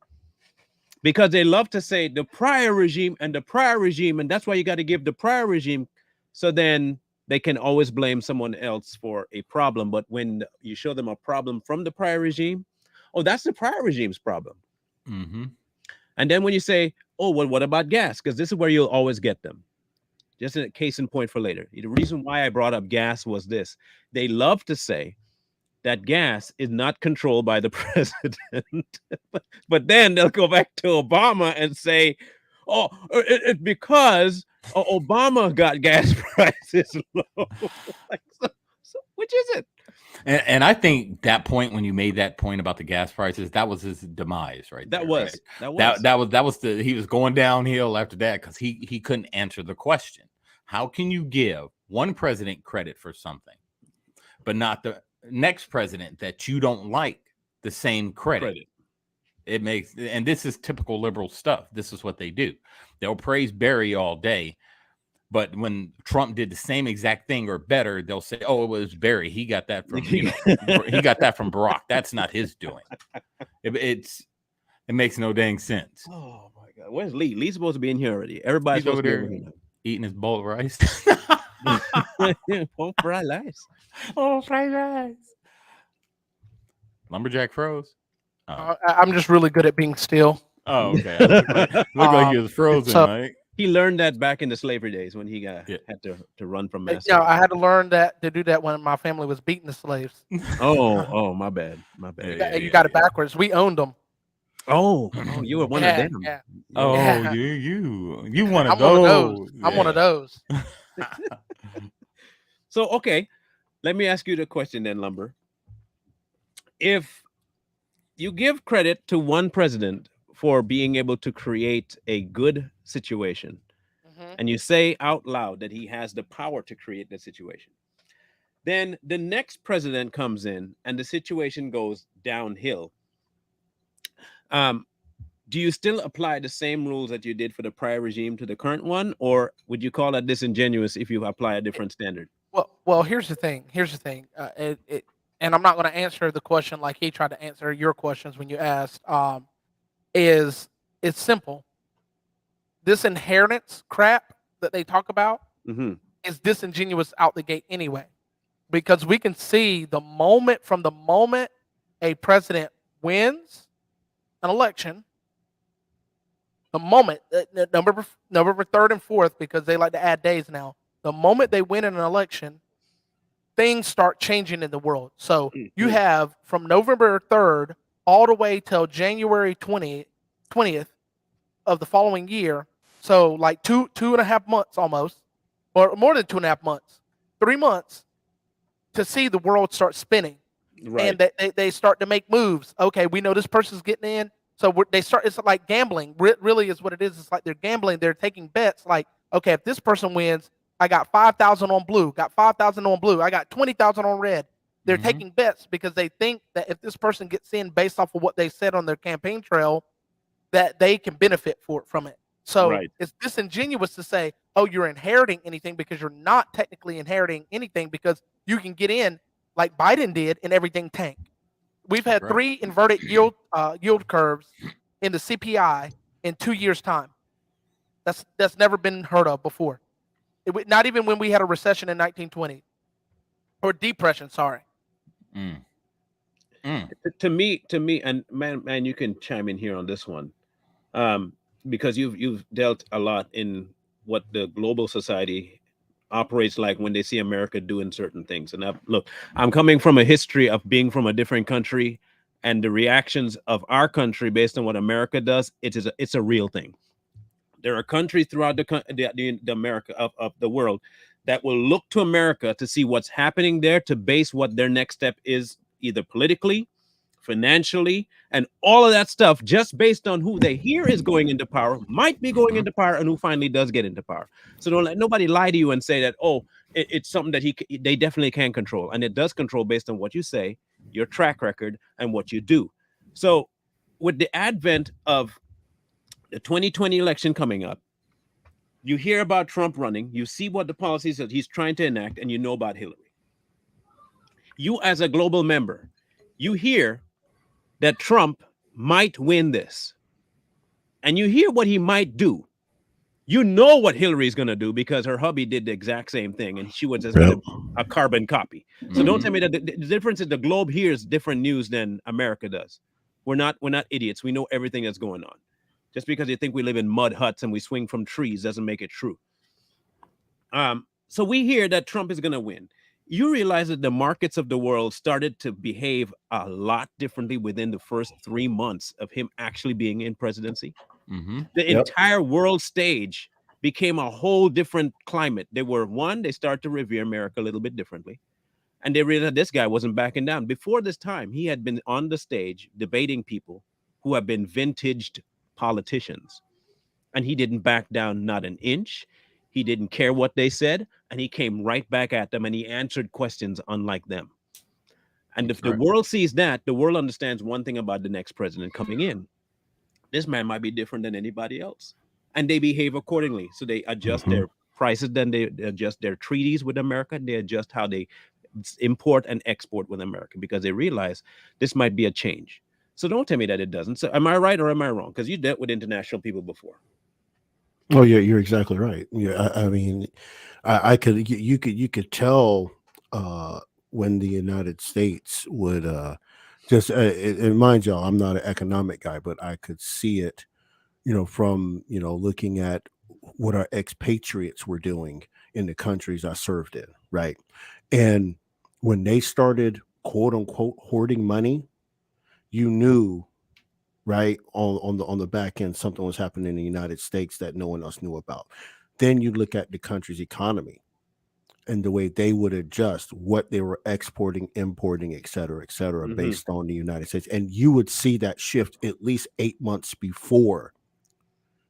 Because they love to say the prior regime and the prior regime, and that's why you got to give the prior regime, so then they can always blame someone else for a problem. But when you show them a problem from the prior regime, oh, that's the prior regime's problem. Mm-hmm. And then when you say, oh, well, what about gas? Because this is where you'll always get them. Just a case in point for later. The reason why I brought up gas was this. They love to say that gas is not controlled by the president. but then they'll go back to Obama and say, oh, it's because Obama got gas prices low. Like, so which is it? And I think that point when you made that point about the gas prices, that was his demise, right? That there, was right? That was the he was going downhill after that because he couldn't answer the question. How can you give one president credit for something, but not the next president that you don't like the same credit? It makes, and this is typical liberal stuff. This is what they do. They'll praise Barry all day. But when Trump did the same exact thing or better, they'll say, "Oh, it was Barry. He got that from he got that from Barack. That's not his doing." It makes no dang sense. Oh my God, where's Lee? Lee's supposed to be in here already. Everybody's He's supposed over to be there over eating his bowl of rice. Oh, fried rice. Oh, fried rice. Lumberjack froze. I'm just really good at being still. Oh, okay. It looked like he was frozen, so- Mike. He learned that back in the slavery days when he had to run from master. Yeah, I had to learn to do that when my family was beating the slaves. Oh, my bad. You got it backwards. We owned them. Oh, you were one of them. Yeah. Oh, Yeah. you one of I'm those. I'm one of those. So, okay, let me ask you the question then, Lumber. If you give credit to one president for being able to create a good situation, and you say out loud that he has the power to create the situation, then the next president comes in and the situation goes downhill. Do you still apply the same rules that you did for the prior regime to the current one, or would you call that disingenuous if you apply a different standard? Well, here's the thing. And I'm not going to answer the question like he tried to answer your questions when you asked. It's simple. This inheritance crap that they talk about is disingenuous out the gate anyway, because we can see from the moment a president wins an election, the moment November 3rd and 4th, because they like to add days now. The moment they win an election, things start changing in the world. So you have from November 3rd all the way till January 20th of the following year. So like two and a half months almost, or more than 2.5 months, 3 months to see the world start spinning. Right. And they start to make moves. Okay, we know this person's getting in. So it's like gambling. Really is what it is. It's like they're gambling. They're taking bets like, okay, if this person wins, I got 5,000 on blue, got 5,000 on blue, I got 20,000 on red. They're taking bets because they think that if this person gets in based off of what they said on their campaign trail, that they can benefit from it. So it's disingenuous to say, oh, you're inheriting anything, because you're not technically inheriting anything, because you can get in like Biden did and everything tanked. We've had 3 inverted yield curves in the CPI in 2 years' time. That's never been heard of before. Not even when we had a recession in 1920 or depression. Sorry. To me, and man, you can chime in here on this one, because you've dealt a lot in what the global society operates like when they see America doing certain things. And I'm coming from a history of being from a different country, and the reactions of our country based on what America does. It's a real thing. There are countries throughout the America of the world that will look to America to see what's happening there to base what their next step is, either politically financially, and all of that stuff just based on who they hear is going into power, might be going into power, and who finally does get into power. So don't let nobody lie to you and say that, oh, it's something that they definitely can control. And it does control based on what you say, your track record, and what you do. So with the advent of the 2020 election coming up, you hear about Trump running, you see what the policies that he's trying to enact, and you know about Hillary. You as a global member, you hear that Trump might win this, and you hear what he might do. You know what Hillary's going to do because her hubby did the exact same thing, and she was just going to a carbon copy. So don't tell me that the difference is the globe hears different news than America does. We're not idiots. We know everything that's going on. Just because you think we live in mud huts and we swing from trees doesn't make it true. So we hear that Trump is going to win. You realize that the markets of the world started to behave a lot differently within the first 3 months of him actually being in presidency. The entire world stage became a whole different climate. They started to revere America a little bit differently. And they realized this guy wasn't backing down. Before this time, he had been on the stage debating people who have been vintaged politicians. And he didn't back down not an inch. He didn't care what they said. And he came right back at them and he answered questions unlike them. And if the world sees that, the world understands one thing about the next president coming in. This man might be different than anybody else. And they behave accordingly. So they adjust their prices, then they adjust their treaties with America, and they adjust how they import and export with America because they realize this might be a change. So don't tell me that it doesn't. So am I right or am I wrong? Because you dealt with international people before. Oh yeah, you're exactly right. Yeah, I mean, I could you could tell when the United States would just and mind y'all, I'm not an economic guy, but I could see it, from looking at what our expatriates were doing in the countries I served in, right? And when they started quote unquote hoarding money, you knew right on the back end something was happening in the United States that no one else knew about. Then you look at the country's economy and the way they would adjust what they were exporting, importing, et cetera, based on the United States. And you would see that shift at least 8 months before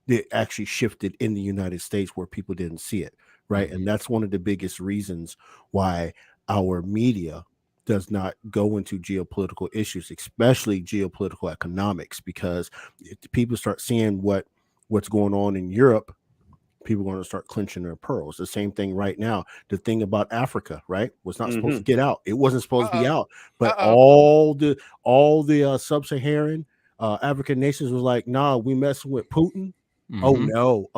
it actually shifted in the United States where people didn't see it, right? And that's one of the biggest reasons why our media does not go into geopolitical issues, especially geopolitical economics, because if people start seeing what's going on in Europe, people are going to start clenching their pearls. The same thing right now. The thing about Africa, right, was not supposed to get out. It wasn't supposed to be out, but all the sub-Saharan African nations was like, nah, we messing with Putin. Oh no.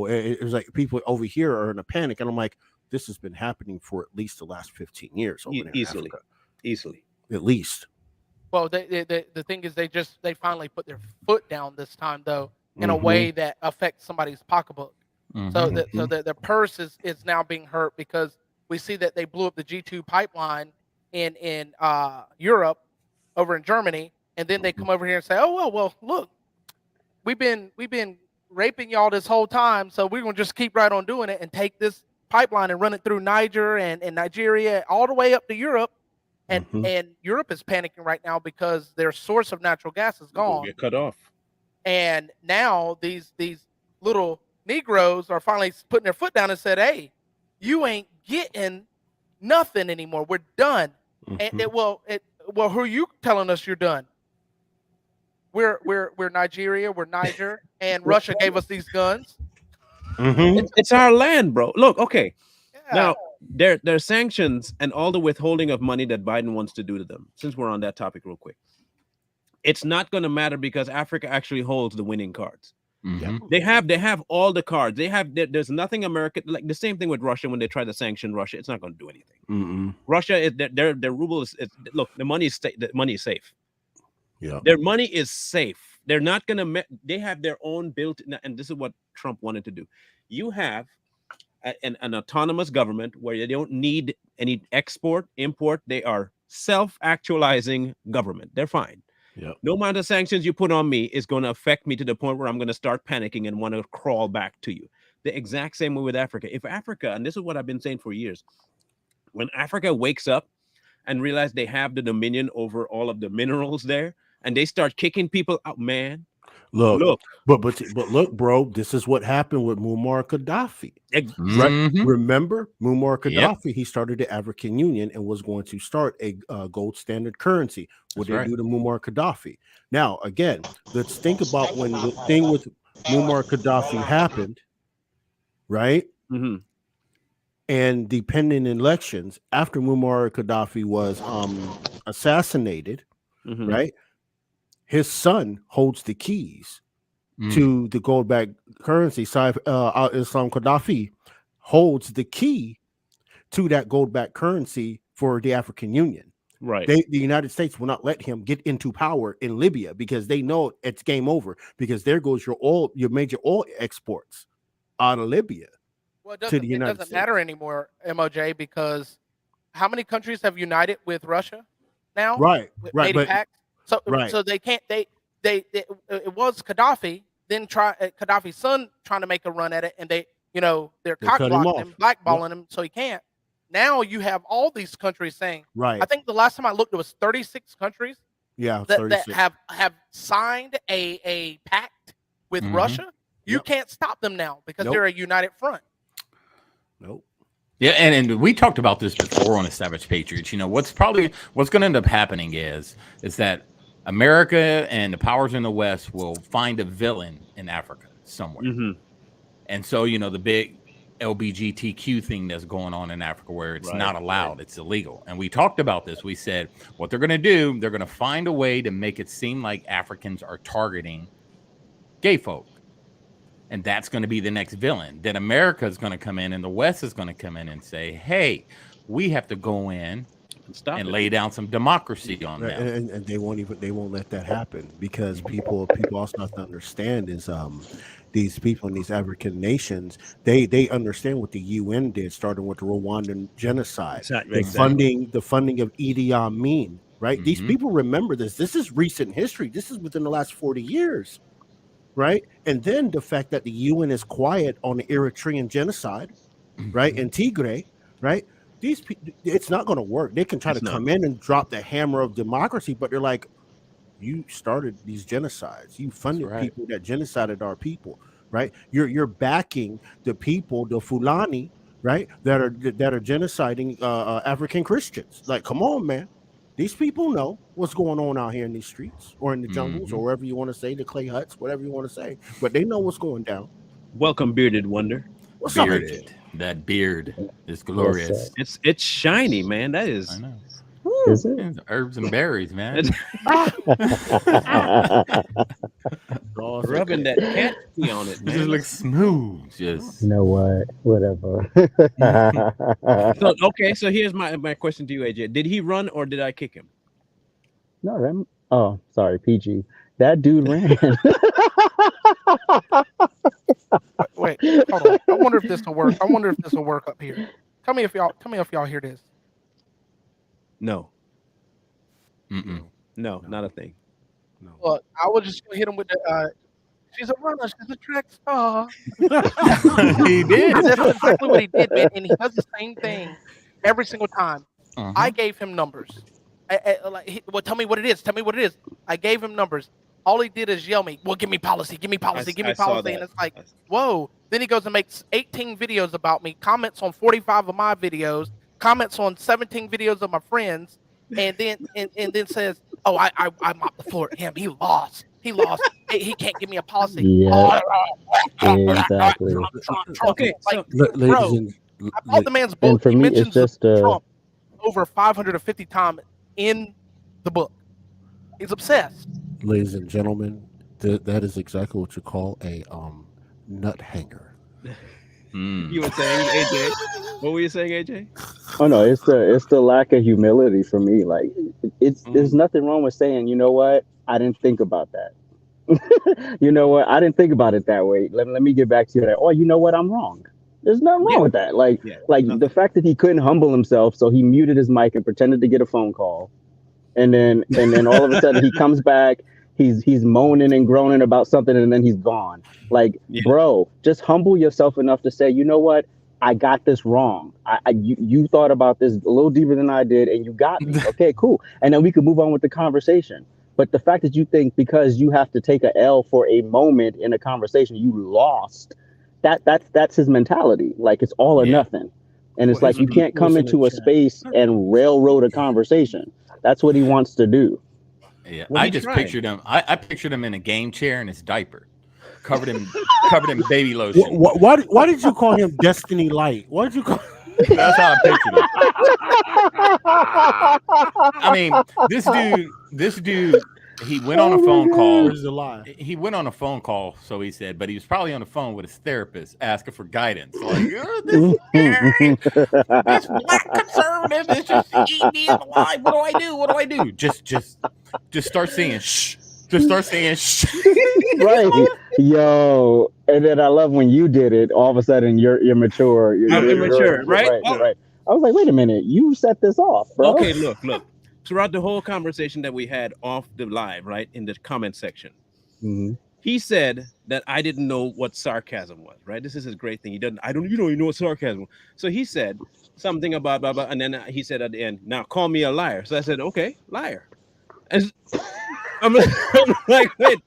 It was like people over here are in a panic, and I'm like, this has been happening for at least the last 15 years over there in Africa. Easily, at least. Well, the thing is, they finally put their foot down this time, though, in a way that affects somebody's pocketbook. So the purse is now being hurt because we see that they blew up the G2 pipeline in Europe, over in Germany, and then they come over here and say, oh well, look, we've been raping y'all this whole time, so we're gonna just keep right on doing it and take this pipeline and run it through Niger and Nigeria all the way up to Europe, and Europe is panicking right now because their source of natural gas is gone. Get cut off. And now these little Negroes are finally putting their foot down and said, "Hey, you ain't getting nothing anymore. We're done." And well, who are you telling us you're done? We're Nigeria, we're Niger, and Russia gave us these guns. It's our land, bro. Look, okay. Yeah. Now there are sanctions and all the withholding of money that Biden wants to do to them. Since we're on that topic, real quick, it's not going to matter because Africa actually holds the winning cards. They have all the cards. There's nothing America, like the same thing with Russia when they try to sanction Russia. It's not going to do anything. Russia is their ruble is look, the money is safe. Yeah, their money is safe. They're not going to. They have their own built, and this is what Trump wanted to do. You have an autonomous government where they don't need any export, import. They are self-actualizing government. They're fine. Yep. No amount of sanctions you put on me is going to affect me to the point where I'm going to start panicking and want to crawl back to you. The exact same way with Africa. If Africa, and this is what I've been saying for years, when Africa wakes up and realize they have the dominion over all of the minerals there, and they start kicking people out, man. Look, but look, bro, this is what happened with Muammar Gaddafi. Right? Mhm. Remember Muammar Yep. Gaddafi? He started the African Union and was going to start a gold standard currency. What That's they right. do to Muammar Gaddafi? Now, again, let's think about when the thing with Muammar Gaddafi happened, right? Mhm. And the pending elections after Muammar Gaddafi was assassinated, Mhm. right? His son holds the keys Mm. to the gold backed currency. Saif Islam Gaddafi holds the key to that gold backed currency for the African Union. Right. The United States will not let him get into power in Libya because they know it's game over, because there goes your major oil exports out of Libya. Well, to the it United doesn't States. matter anymore, MOJ, because how many countries have united with Russia now? Right, With right, Made but Pact? So, right. so they can't. It was Gaddafi. Then Gaddafi's son trying to make a run at it, and they're They cock cut him blocking off. him, blackballing him, so he can't. Now you have all these countries saying. Right. I think the last time I looked, it was 36 countries. Yeah, that 36. have signed a pact with Mhm. Russia. You Yep. can't stop them now because Nope. they're a united front. Nope. Yeah, and we talked about this before on the Savage Patriots. What's going to end up happening is that America and the powers in the West will find a villain in Africa somewhere. Mhm. And so, the big LGBTQ thing that's going on in Africa where it's Right, not allowed, it's illegal. And we talked about this. We said what they're going to do, they're going to find a way to make it seem like Africans are targeting gay folk. And that's going to be the next villain. Then America is going to come in and the West is going to come in and say, hey, we have to go in Stop and it. lay down some democracy on them. And they won't let that happen, because people also have to understand is these people in these African nations, they understand what the UN did, starting with the Rwandan genocide, Exactly. the funding of Idi Amin, right? These Mhm. people remember this. This is recent history. This is within the last 40 years, right? And then the fact that the UN is quiet on the Eritrean genocide, right, in Tigray, right? These people, it's not going to work. They can try It's to not. come in and drop the hammer of democracy, but they're like, you started these genocides. You funded right. people that genocided our people, right? You're backing the people, the Fulani, right, that are genociding African Christians. Like, come on, man. These people know what's going on out here in these streets or in the jungles or wherever you want to say, the clay huts, whatever you want to say. But they know what's going down. Welcome, bearded wonder. What's up, Bearded. That beard is glorious. It's shiny, man. That is. I know. Is it? It's herbs and berries, man. Rubbing that cat pee on it, It man. just looks smooth. Just You know what? Whatever. So here's my question to you, AJ. Did he run or did I kick him? No, that. Oh, sorry, PG. That dude ran. Wait, hold on. I wonder if this will work. I wonder if this will work up here. Tell me if y'all hear this. No, mm-mm. no, not a thing. No. Look, I was just gonna hit him with the. She's a runner. She's a track star. He did. That's exactly what he did, man. And he does the same thing every single time. Uh-huh. I gave him numbers. Tell me what it is. Tell me what it is. I gave him numbers. All he did is yell me, well, give me policy, give me policy, give me I saw policy. that. And it's like, whoa. Then he goes and makes 18 videos about me, comments on 45 of my videos, comments on 17 videos of my friends, and then then says, oh, I mopped the floor at him. He lost. He can't give me a policy. Yeah. Exactly. Trump. Okay, Like, so Ladies I bought the man's book. And for He me, it's mentions just Trump over 550 times in the book. He's obsessed. ladies and gentlemen, that is exactly what you call a nut hanger. you were saying, AJ? What were you saying, AJ? Oh no, it's the lack of humility for me. Like there's nothing wrong with saying, you know what, I didn't think about that. You know what, I didn't think about it that way. Let me get back to you. Oh, you know what, I'm wrong. There's nothing wrong with that. Like the fact that he couldn't humble himself, so he muted his mic and pretended to get a phone call, and then all of a sudden he comes back. He's moaning and groaning about something, and then he's gone. Like, bro, just humble yourself enough to say, you know what? I got this wrong. You thought about this a little deeper than I did, and you got me. Okay, cool. And then we could move on with the conversation. But the fact that you think because you have to take a L for a moment in a conversation, you lost. That's his mentality. Like it's all or Yeah. nothing. And it's Well, like you can't come into a space and railroad a conversation. That's what he wants to do. Yeah, Well, I he just tried. pictured him. I pictured him in a game chair in his diaper, covered in baby lotion. Why did you call him Destiny Light? Why did you call? That's how I pictured him. I mean, this dude, he went on a phone call. Where's the lie? He went on a phone call, so he said, but he was probably on the phone with his therapist asking for guidance. Like, this black conservative is just eating me alive. What do I do? What do I do? Just start saying shh. Just start saying shh. Right. Yo. And then I love when you did it, all of a sudden you're mature. I'm immature, right? Right. I was like, wait a minute, you set this off, bro. Okay, look. Throughout the whole conversation that we had off the live, right, in the comment section, he said that I didn't know what sarcasm was, right? This is his great thing. You don't even know what sarcasm was. So he said something about blah, blah, and then he said at the end, now call me a liar. So I said, okay, liar. And I'm like, wait,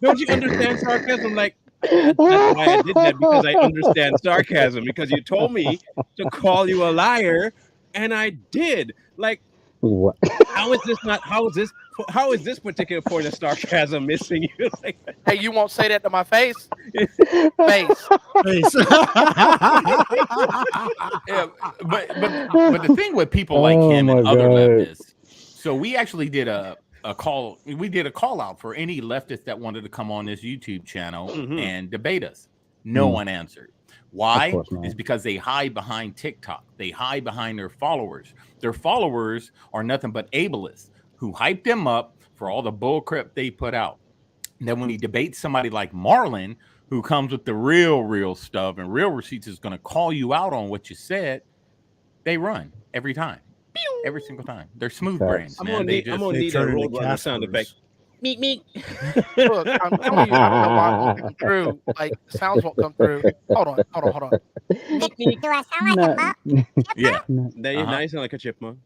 don't you understand sarcasm? Like, that's why I did that, because I understand sarcasm, because you told me to call you a liar, and I did. Like, what? how is this particular point of sarcasm missing you? Like, Hey, you won't say that to my face? Face. Yeah, but the thing with people like him and other leftists, so we actually did a call. We did a call out for any leftist that wanted to come on this YouTube channel and debate us. No one answered. Why? It's because they hide behind TikTok. They hide behind their followers. Their followers are nothing but ableists who hype them up for all the bullcrap they put out. And then when he debates somebody like Marlon, who comes with the real stuff and real receipts, is going to call you out on what you said, they run every time. Every single time. They're smooth brains, man. I'm gonna need a Roadrunner sound effect. Meet me. Look, I'm telling you, I don't know why it won't come through. Like, the sounds won't come through. Hold on. Meet me. Do I sound like a pup? Yeah. Now you sound like a chipmunk.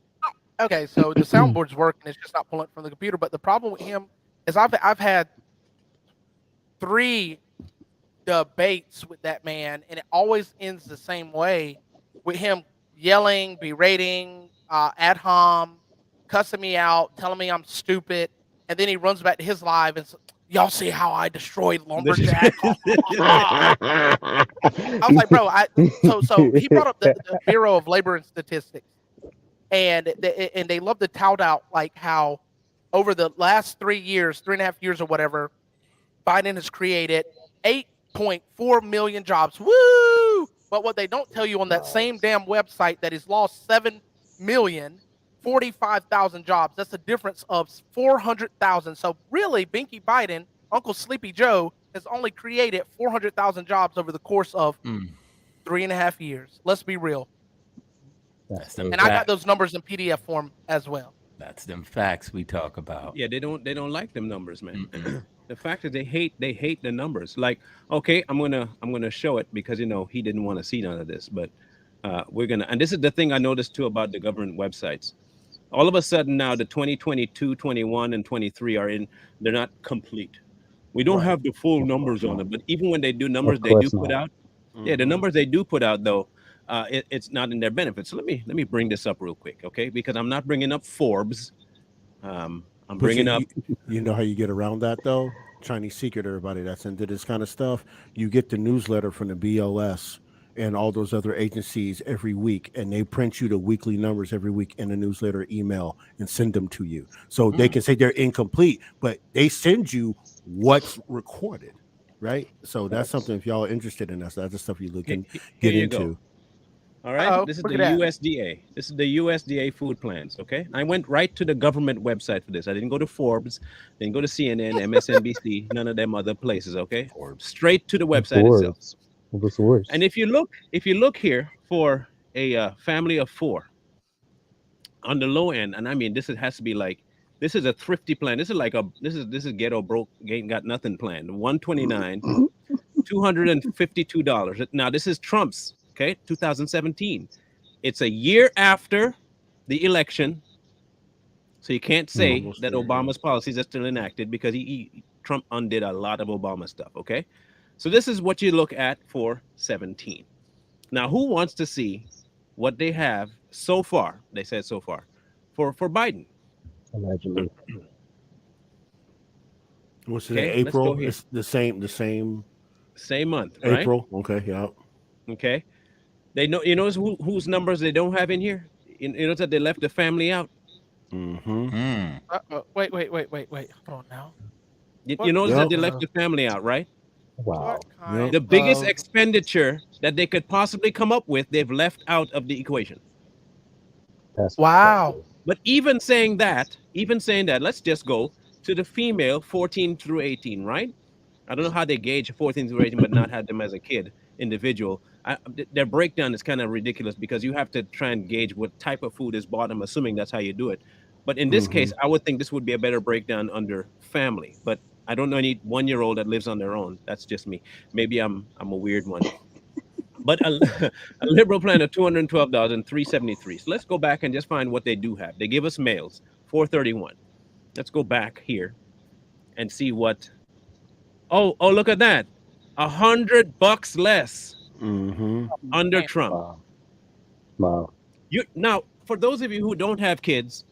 Okay, so the soundboard's working. It's just not pulling from the computer. But the problem with him is I've had 3 debates with that man, and it always ends the same way, with him yelling, berating, ad hom, cussing me out, telling me I'm stupid, and then he runs back to his live and says, y'all see how I destroyed Lumberjack? I was like, bro, so he brought up the Bureau of Labor and Statistics, and they love to tout out like how over the last 3.5 years or whatever, Biden has created 8.4 million jobs. Woo! But what they don't tell you on that same damn website, that he's lost 7,045,000 jobs. That's a difference of 400,000. So really, Binky Biden, Uncle Sleepy Joe, has only created 400,000 jobs over the course of 3.5 years. Let's be real. And I got those numbers in PDF form as well. That's them facts we talk about. Yeah, they don't like them numbers, man. The fact is they hate the numbers. Like, okay, I'm gonna show it because he didn't want to see none of this, but we're gonna. And this is the thing I noticed too about the government websites. All of a sudden now the 2022, 21, and 23 they're not complete. We don't have the full numbers on them, but even when they do numbers, they do put out. Yeah, the numbers they do put out though, it's not in their benefit. So let me bring this up real quick, okay? Because I'm not bringing up Forbes. I'm bringing up. You know how you get around that though? Chinese secret, everybody that's into this kind of stuff. You get the newsletter from the BLS and all those other agencies every week, and they print you the weekly numbers every week in a newsletter email and send them to you. So they can say they're incomplete, but they send you what's recorded, right? So that's something, if y'all are interested in that's the stuff you look and get into. Go. All right, this is the USDA. This is the USDA food plans, okay? I went right to the government website for this. I didn't go to Forbes, didn't go to CNN, MSNBC, none of them other places, okay? Straight to the website itself. And if you look here for a family of 4 on the low end, and I mean this has to be like, this is a thrifty plan. This is ghetto broke, ain't got nothing plan. $129, $252. Now this is Trump's Okay, 2017. It's a year after the election, so you can't say Almost that there, yeah. Obama's policies are still enacted because Trump undid a lot of Obama stuff. Okay, so this is what you look at for 17. Now, who wants to see what they have so far? They said so far for Biden. Allegedly. What's it? Okay, let's go April. here. It's the same Same month, right? April. Okay, yeah. Okay. They know. You notice whose numbers they don't have in here. You notice that they left the family out. Mm-hmm. Wait. Hold on now. You What notice that Yep. they left the family out, right? Wow. What kind The biggest of expenditure that they could possibly come up with, they've left out of the equation. That's wow? crazy. But even saying that, let's just go to the female 14 through 18, right? I don't know how they gauge 14 through 18, but not have them as a kid individual. Their breakdown is kind of ridiculous because you have to try and gauge what type of food is bought. I'm assuming that's how you do it. But in this case, I would think this would be a better breakdown under family. But I don't know any 1-year-old that lives on their own. That's just me. Maybe I'm a weird one. But a liberal plan of $212 and $373. So let's go back and just find what they do have. They give us males, 431. Let's go back here and see what. Oh, look at that. $100 less Mm-hmm. under Man. Trump. Wow. Wow. Now, for those of you who don't have kids,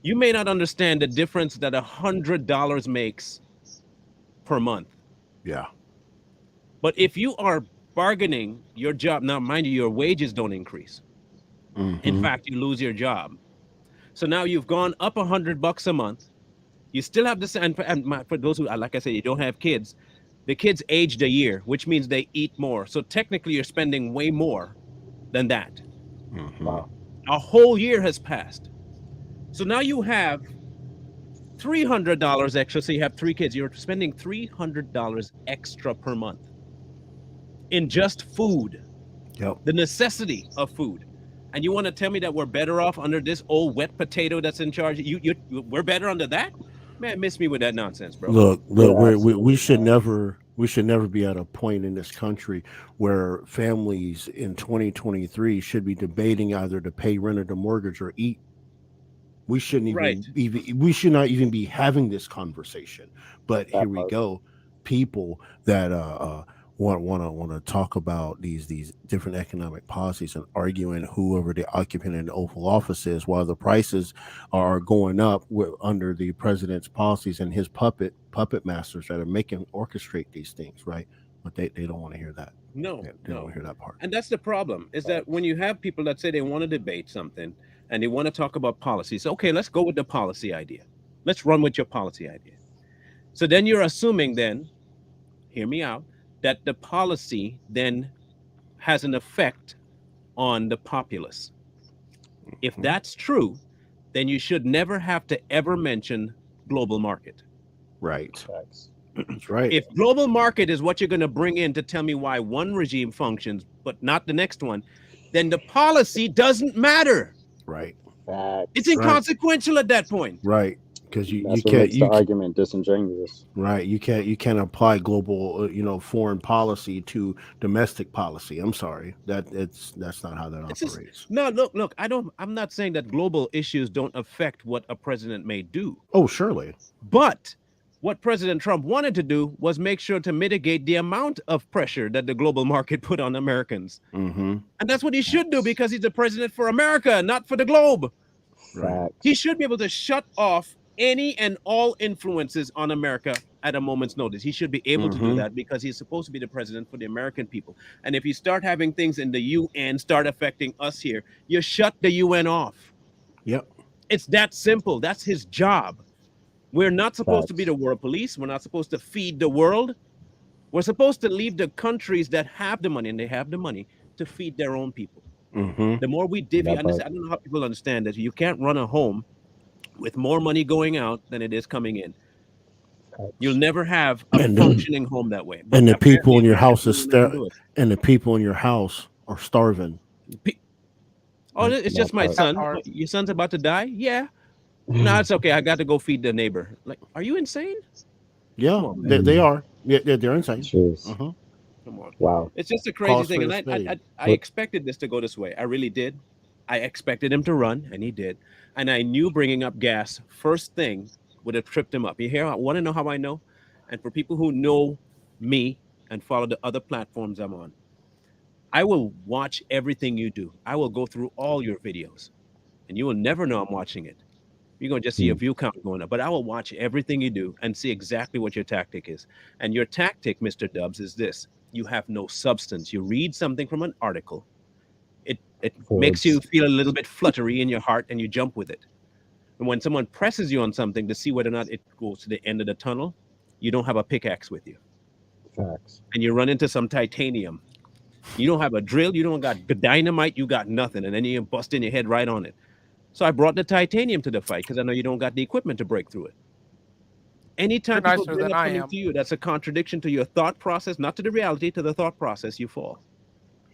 you may not understand the difference that $100 makes per month. Yeah. But if you are bargaining your job, now mind you, your wages don't increase. Mm-hmm. In fact, you lose your job. So now you've gone up $100 a month. You still have this, and for those who, like I said, you don't have kids, the kids aged a year, which means they eat more. So technically, you're spending way more than that. Mm-hmm. Wow. A whole year has passed. So now you have $300 extra. So you have 3 kids. You're spending $300 extra per month in just food, Yep. the necessity of food. And you want to tell me that we're better off under this old wet potato that's in charge? We're better under that? Man, miss me with that nonsense, bro. Look, Yeah, we should absolutely. never be at a point in this country where families in 2023 should be debating either to pay rent or the mortgage or eat. We shouldn't Right. we should not even be having this conversation. But That here we part. go. People that want to talk about these different economic policies and arguing whoever the occupant in the Oval Office is, while the prices are going up under the president's policies and his puppet masters that are orchestrate these things, right? But they don't want to hear that. No, They don't want to hear that part. And that's the problem, is that when you have people that say they want to debate something and they want to talk about policies, okay, let's go with the policy idea. Let's run with your policy idea. So then you're assuming then, hear me out, that the policy then has an effect on the populace. If that's true, then you should never have to ever mention global market. Right. Facts. That's right. If global market is what you're going to bring in to tell me why one regime functions, but not the next one, then the policy doesn't matter. Right. Facts. It's inconsequential at that point. Right. Because you That's what can't makes the argument disingenuous. right. You can't apply global foreign policy to domestic policy. I'm sorry. That's not how that operates. No, look, I'm not saying that global issues don't affect what a president may do. Oh, surely. But what President Trump wanted to do was make sure to mitigate the amount of pressure that the global market put on Americans. Mm-hmm. And that's what he should do, because he's the president for America, not for the globe. Right. Facts. He should be able to shut off any and all influences on America at a moment's notice. He should be able to do that because he's supposed to be the president for the American people. And if you start having things in the UN start affecting us here, you shut the UN off. Yep. It's that simple. That's his job. We're not supposed to be Facts. the world police. We're not supposed to feed the world. We're supposed to leave the countries that have the money, and they have the money, to feed their own people. Mm-hmm. The more we divvy, I That part. don't know how people understand that you can't run a home with more money going out than it is coming in. Facts. You'll never have a And functioning home that way. And the people in apparently your house American women do it. and the people in your house are starving. Oh, it's just my part. son. That part. Oh, your son's about to die? Yeah. No, it's okay. I got to go feed the neighbor. Like, are you insane? Yeah, Come on, man. they are. Yeah, they're insane. Jeez. Uh-huh. Come on. Wow. It's just a Call crazy a thing. And spade a spade. I expected this to go this way. I really did. I expected him to run, and he did. And I knew bringing up gas first thing would have tripped him up. You hear? I want to know how I know? And for people who know me and follow the other platforms I'm on, I will watch everything you do. I will go through all your videos, and you will never know I'm watching it. You're going to just see a view count going up, but I will watch everything you do and see exactly what your tactic is. And your tactic, Mr. Dubs, is this: you have no substance. You read something from an article, it makes you feel a little bit fluttery in your heart, and you jump with it. And when someone presses you on something to see whether or not it goes to the end of the tunnel, you don't have a pickaxe with you. Facts. And you run into some titanium. You don't have a drill, you don't got dynamite, you got nothing, and then you bust in your head right on it. So I brought the titanium to the fight because I know you don't got the equipment to break through it. Anytime You're people nicer bring than up I something am. to you that's a contradiction to your thought process, not to the reality, to the thought process, you fall.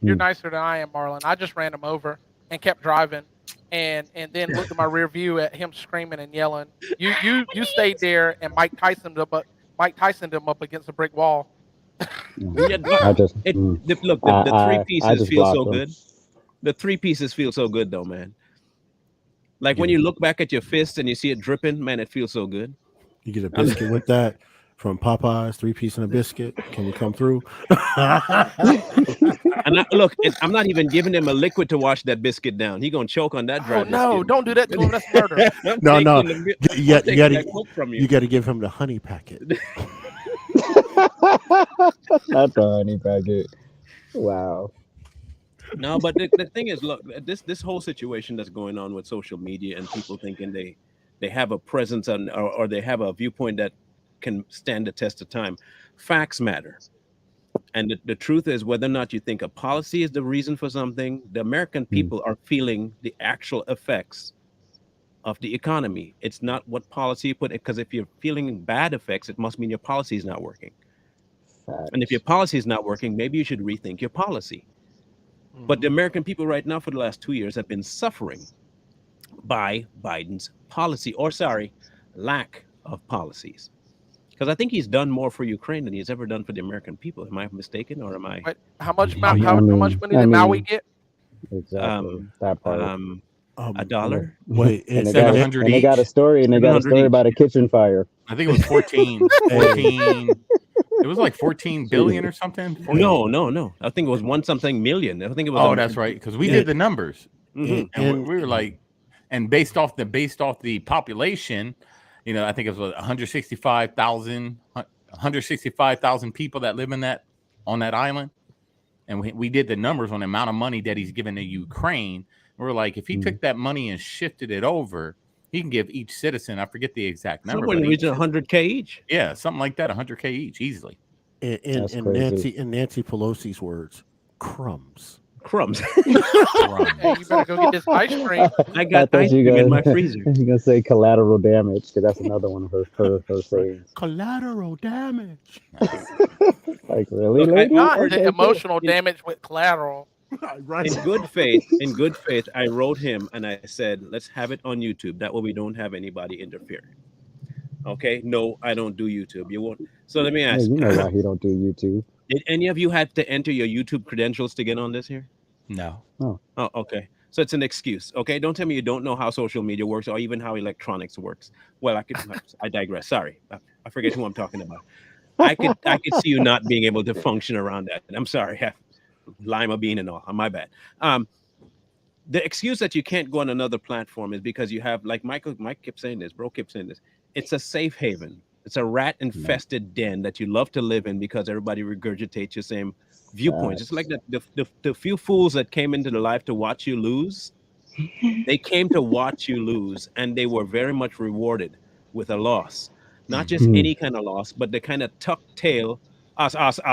You're nicer than I am, Marlon. I just ran him over and kept driving, and then looked at my rear view at him screaming and yelling. You stayed there, and Mike Tyson him up against a brick wall. Yeah, look, I just, look, the three I pieces just feel so blocked him. good. The three pieces feel so good, though, man. Like when Yeah. you look back at your fist and you see it dripping, man, it feels so good. You get a biscuit with that from Popeyes, 3-piece and a biscuit. Can you come through? And I'm not even giving him a liquid to wash that biscuit down. He gonna choke on that dry Oh no! biscuit. Don't do that to him. That's murder. No. You You got to give him the honey packet. Not the honey packet. Wow. No, but the thing is, look, this whole situation that's going on with social media and people thinking they have a presence or they have a viewpoint that can stand the test of time. Facts matter. And the truth is, whether or not you think a policy is the reason for something, the American people are feeling the actual effects of the economy. It's not what policy you put, because if you're feeling bad effects, it must mean your policy is not working. Facts. And if your policy is not working, maybe you should rethink your policy. But the American people right now for the last 2 years have been suffering by Biden's policy, or lack of policies. Because I think he's done more for Ukraine than he's ever done for the American people. Am I mistaken, or am I? Wait, how much I money mean, did Maui get? Exactly. That part. $1? Wait, And it's they got, 700 and they got a each? story, and they got a 700 story each. about a kitchen fire. I think it was 14. It was like 14 billion or something. 14. No. I think it was one something million. I think it was. Oh, that's right. Because we did the numbers, Mhm. and we were like, and based off the population, I think it was 165,000 people that live on that island, and we did the numbers on the amount of money that he's given to Ukraine. We're like, if he took that money and shifted it over, he can give each citizen, I forget the exact number, Somewhere in the region of 100K each. Yeah, something like that, 100K each, easily. In crazy. Nancy Pelosi's words, crumbs. Crumbs. Hey, you better go get this ice cream. I got ice cream in my freezer. You're gonna say collateral damage, because that's another one of her sayings. Collateral damage. Like, really, Look, lady? Not Okay, the cool. emotional damage with collateral. Right. In good faith, I wrote him and I said, let's have it on YouTube. That way we don't have anybody interfering. Okay? No, I don't do YouTube. You won't. So let me Yeah, ask. you know why he don't do YouTube. Did any of you have to enter your YouTube credentials to get on this here? No. Oh, okay. So it's an excuse. Okay. Don't tell me you don't know how social media works or even how electronics works. Well, I digress. Sorry. I forget who I'm talking about. I could see you not being able to function around that. I'm sorry. Lima bean and all. My bad. The excuse that you can't go on another platform is because you have, like Mike kept saying this, bro kept saying this. It's a safe haven. It's a rat infested den that you love to live in because everybody regurgitates your same viewpoints. It's like the few fools that came into the life to watch you lose. They came to watch you lose, and they were very much rewarded with a loss. Not just any kind of loss, but the kind of tuck tail. I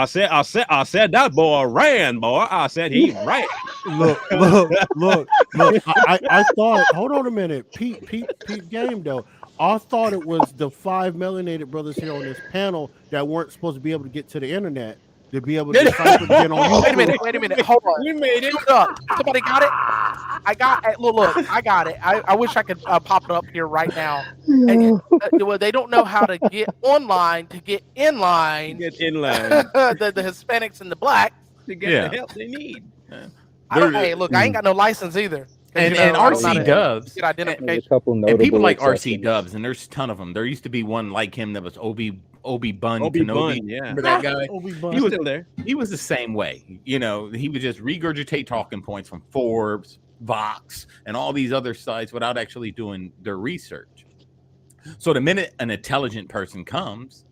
said that boy ran, boy. I said he ran. Look. I thought, hold on a minute. Pete game though. I thought it was the 5 melanated brothers here on this panel that weren't supposed to be able to get to the internet to be able to decipher to get on YouTube. Wait a minute. Hold on. We made it. Up. Somebody got it? I got look, I got it. I wish I could pop it up here right now. And well, they don't know how to get online to get in line. Get in line the Hispanics and the blacks to get the help they need. Hey, look, I ain't got no license either. And I don't know RC how to Dubs, get identification. There's a couple and notable people like RC exceptions. Dubs, and there's a ton of them. There used to be one like him that was Obi Bun Obi Kenobi. Bun, yeah. Remember that guy? Obi Bun He was still there. He was the same way. You know, he would just regurgitate talking points from Forbes, Vox, and all these other sites without actually doing their research. So the minute an intelligent person comes,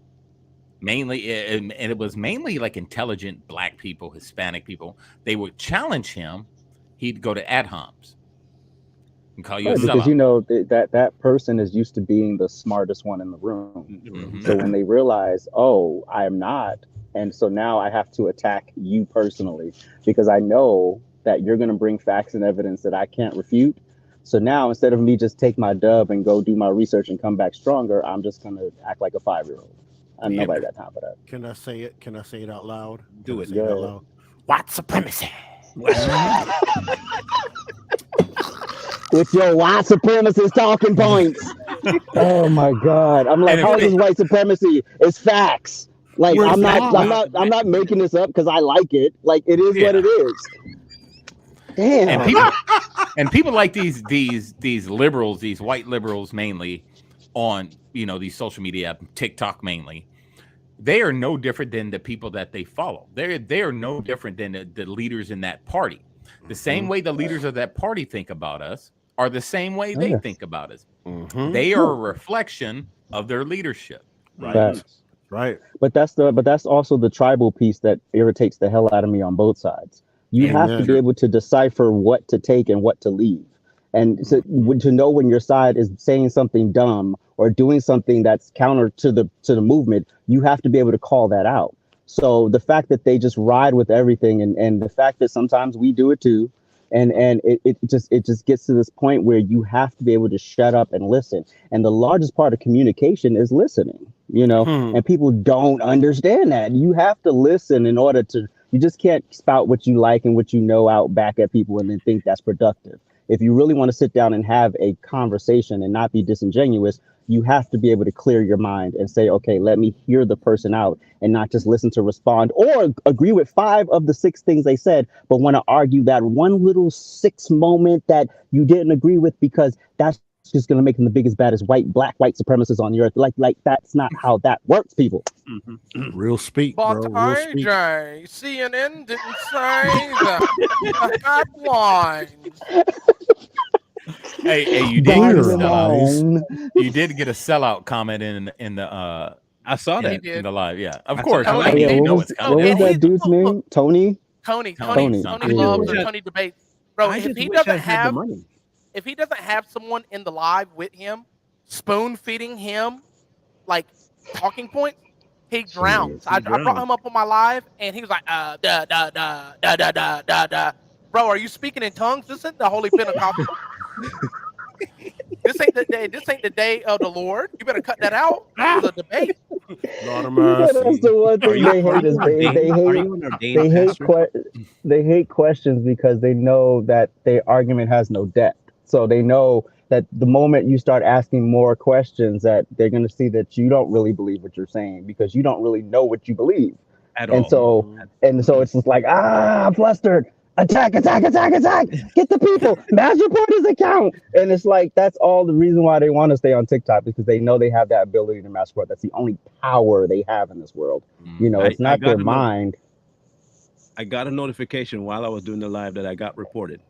mainly, and it was mainly like intelligent Black people, Hispanic people, they would challenge him. He'd go to ad homs and call you a Because sellout. that person is used to being the smartest one in the room. Mhm. So when they realize, oh, I'm not, and so now I have to attack you personally because I know that you're going to bring facts and evidence that I can't refute. So now instead of me just take my dub and go do my research and come back stronger, I'm just going to act like a 5-year-old. And nobody got time for that. Can I say it? Can I say it out loud? Do it. Say it out loud. White supremacy. With your white supremacist talking points. Oh my God. I'm like, how is this white supremacy? It's facts. Like I'm not making this up because I like it. Like it is what it is. Damn. And people like these liberals, these white liberals mainly on, these social media, TikTok mainly. They are no different than the people that they follow. They are no different than the leaders in that party. The same way the leaders of that party think about us are the same way they think about us. Mm-hmm. They are a reflection of their leadership. Right. Facts. Right. But that's also the tribal piece that irritates the hell out of me on both sides. You have to be able to decipher what to take and what to leave. And to know when your side is saying something dumb or doing something that's counter to the movement, you have to be able to call that out. So the fact that they just ride with everything and the fact that sometimes we do it too, and it just gets to this point where you have to be able to shut up and listen. And the largest part of communication is listening, and people don't understand that. You have to listen in order to, you just can't spout what you like and what you know out back at people and then think that's productive. If you really want to sit down and have a conversation and not be disingenuous, you have to be able to clear your mind and say, okay, let me hear the person out and not just listen to respond or agree with 5 of the 6 things they said, but want to argue that one little 6 moment that you didn't agree with because that's just going to make them the biggest, baddest white supremacists on the earth. Like that's not how that works, people. Mm-hmm. Real speak, bro. But Real speak. CNN didn't say the headlines. Hey, you did get a sellout comment in the I saw that in the live. Yeah, of I course. saw- Like, Yeah, you know what it's was coming. that dude's name? Tony? Tony Tony. loves Yeah. Tony debates. Bro, I if just he wish I doesn't had the have money. if he doesn't have someone in the live with him, spoon feeding him like talking points, he drowns. I brought him up on my live and he was like, da da da da da da da da. Bro, are you speaking in tongues? This isn't the Holy Pentecostal. This ain't the day of the Lord. You better cut that out. This is a debate. Lord of That's mercy. the one thing they hate is they hate questions because they know that their argument has no depth. So they know that the moment you start asking more questions, that they're going to see that you don't really believe what you're saying because you don't really know what you believe. At And all. so it's just like, I'm flustered. Attack. Get the people. Mass report his account. And it's like, that's all the reason why they want to stay on TikTok, because they know they have that ability to mass report. That's the only power they have in this world. It's not their mind. I got a notification while I was doing the live that I got reported.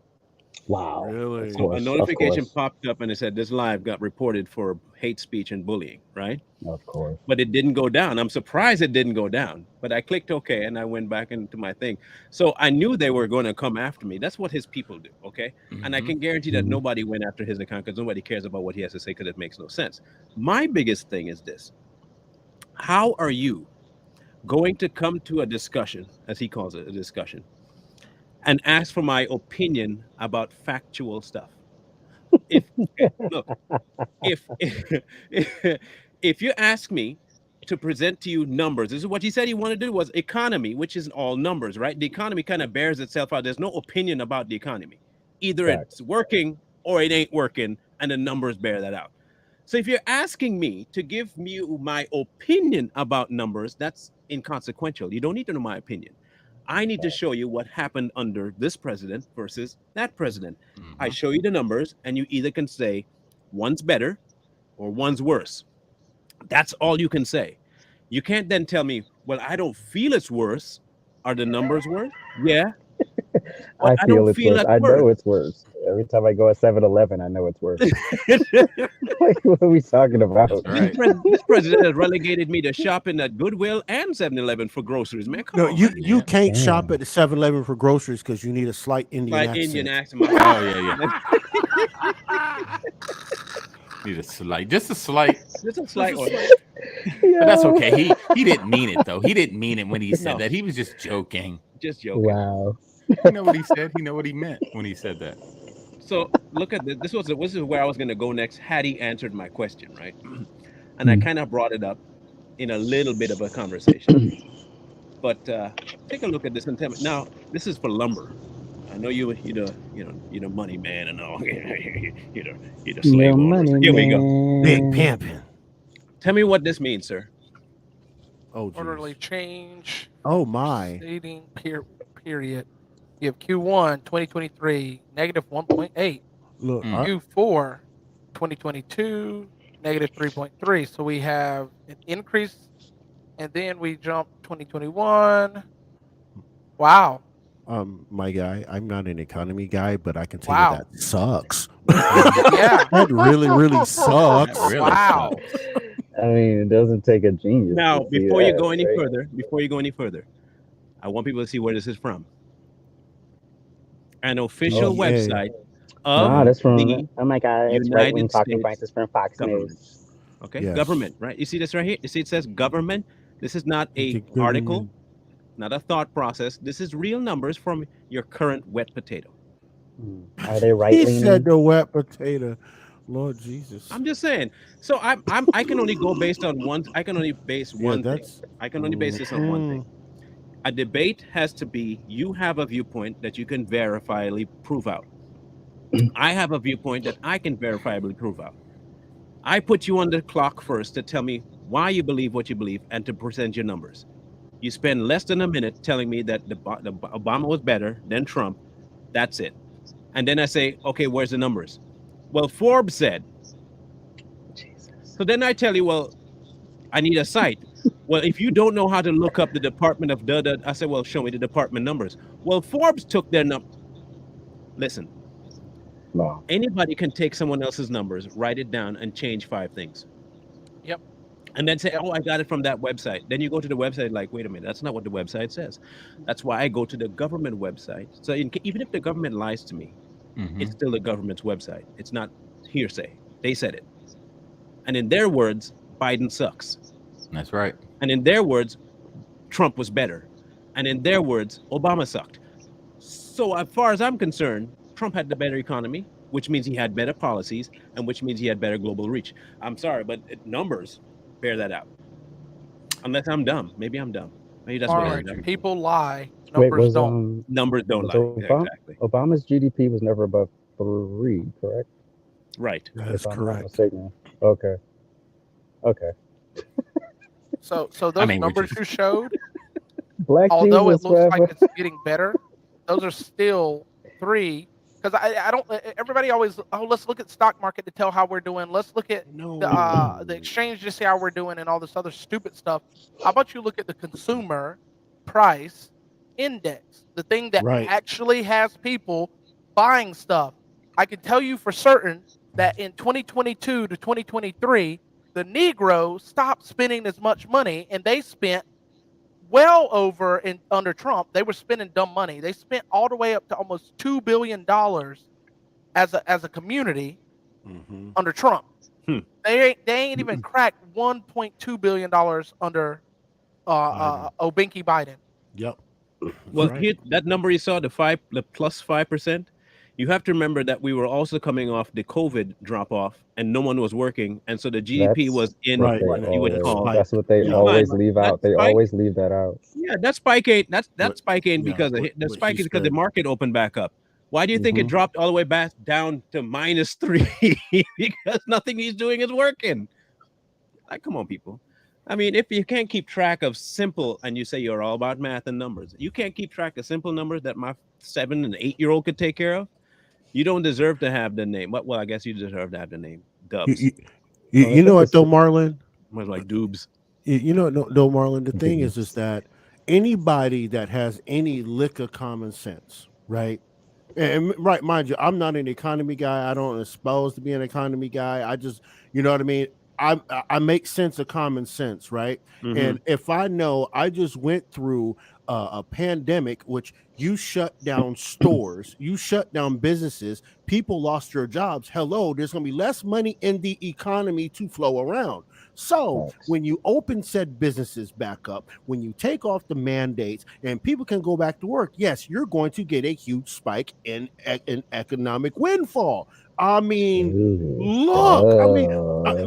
Wow. Really? So a notification popped up and it said this live got reported for hate speech and bullying, right? Of course. But it didn't go down. I'm surprised it didn't go down. But I clicked OK and I went back into my thing. So I knew they were going to come after me. That's what his people do. OK. Mm-hmm. And I can guarantee that nobody went after his account because nobody cares about what he has to say because it makes no sense. My biggest thing is this. How are you going to come to a discussion, as he calls it, a discussion, and ask for my opinion about factual stuff? If you ask me to present to you numbers, this is what he said he wanted to do, was economy, which is all numbers, right? The economy kind of bears itself out. There's no opinion about the economy. Either Facts. it's working or it ain't working, and the numbers bear that out. So if you're asking me to give you my opinion about numbers, that's inconsequential. You don't need to know my opinion. I need to show you what happened under this president versus that president. I show you the numbers, and you either can say one's better or one's worse. That's all you can say. You can't then tell me, well, I don't feel it's worse. Are the numbers worse? Yeah. But I I feel don't it's feel worse. that's I know worse. it's worse. Every time I go at 7-Eleven, I know it's worse. Like, what are we talking about? That's right. This president has relegated me to shopping at Goodwill and 7-Eleven for groceries, man. Come No, on. you Yeah. can't Damn. shop at the 7-Eleven for groceries because you need a slight Indian Like accent. Indian accent. Oh yeah. Need a slight, just a slight. Just a slight one. But that's Yo. okay. He didn't mean it though. He didn't mean it when he said No. that. He was just joking. Just joking. Wow. You know what he said? He know what he meant when he said that. So look at this. This is where I was going to go next had he answered my question, right? And I kind of brought it up in a little bit of a conversation. But take a look at this and tell me. Now, this is for lumber. I know you're the money man and all. you're the slave Your owner. money, Here we go. man. Big pimping. Tell me what this means, sir. Oh, geez. Orderly change. Oh my. Stating period. You have Q1 2023 negative 1.8. Look, Q4 2022 negative 3.3. So we have an increase, and then we jump 2021. Wow. my guy, I'm not an economy guy, but I can tell Wow. you that sucks. Yeah. That really sucks. That really Wow. sucks. I mean, it doesn't take a genius. Now, to see before you that, go any right? further, I want people to see where this is from. An official Oh, yeah. website of Nah, that's from. the Oh my God, it's United right wing talking States points. It's from Fox government. News. Okay, Yes. government, right? You see this right here? You see it says government. This is not a The article, government. not a thought process. This is real numbers from your current wet potato. Are they right He leaning? said the wet potato. Lord Jesus. I'm just saying. So I can only go based on one. I can only base Yeah, one thing. that's I can only base this on one thing. A debate has to be you have a viewpoint that you can verifiably prove out. I have a viewpoint that I can verifiably prove out. I put you on the clock first to tell me why you believe what you believe and to present your numbers. You spend less than a minute telling me that the Obama was better than Trump. That's it. And then I say, okay, where's the numbers? Well, Forbes said. So then I tell you, well, I need a site. Well, if you don't know how to look up the Department of I said, well, show me the department numbers. Well, Forbes took their number. Listen, No. anybody can take someone else's numbers, write it down, and change 5 things. Yep. And then say, oh, I got it from that website. Then you go to the website like, wait a minute, that's not what the website says. That's why I go to the government website. So even if the government lies to me, it's still the government's website. It's not hearsay. They said it. And in their words, Biden sucks. That's right. And in their words, Trump was better. And in their words, Obama sucked. So as far as I'm concerned, Trump had the better economy, which means he had better policies, and which means he had better global reach. I'm sorry, but numbers bear that out. Unless I'm dumb. Maybe I'm dumb. Maybe that's All what right. I am. People lie. Wait, Numbers was don't. Numbers don't was lie. Yeah, exactly. Obama's GDP was never above 3, correct? Right. That's If I'm not correct. mistaken. Okay. So those I mean, we're numbers just- you showed, Black although Jesus, it looks forever. like it's getting better, those are still 3. Because I don't. Everybody always. Oh, let's look at stock market to tell how we're doing. Let's look at the exchange to see how we're doing and all this other stupid stuff. How about you look at the consumer price index, the thing that Right. actually has people buying stuff? I can tell you for certain that in 2022 to 2023, the Negro stopped spending as much money, and they spent well over under Trump. They were spending dumb money. They spent all the way up to almost $2 billion as a community under Trump. They ain't even cracked $1.2 billion under Obinke Biden. Yep. Well, Right. here, that number you saw, the plus 5%, you have to remember that we were also coming off the COVID drop off and no one was working. And so the GDP was in Right. what you would call. That's what they Yeah. always Fine. leave out. That They spike- always leave that out. Yeah, that spike ain't that What- spike ain't yeah, because what- the what spike he is because the said. market opened back up. Why do you think it Mhm. dropped all the way back down to -3? Because nothing he's doing is working. Like, come on, people. I mean, if you can't keep track of simple, and you say you're all about math and numbers, you can't keep track of simple numbers that my 7 and 8-year-old could take care of. You don't deserve to have the name. Well, I guess you deserve to have the name You, Dubs. you, Well, I you know think what it's though, Marlon? Was like Doobs. You know, no, Marlon. The thing is Dudes. that anybody that has any lick of common sense, right? And right, mind you, I'm not an economy guy. I don't expose to be an economy guy. I just, you know what I mean. I make sense of common sense, right? Mhm. And if I know, I just went through a pandemic, which you shut down stores, you shut down businesses, people lost their jobs. Hello, there's going to be less money in the economy to flow around. So Facts. when you open said businesses back up, when you take off the mandates and people can go back to work, yes, you're going to get a huge spike in economic windfall. I mean, Ooh, look, I mean,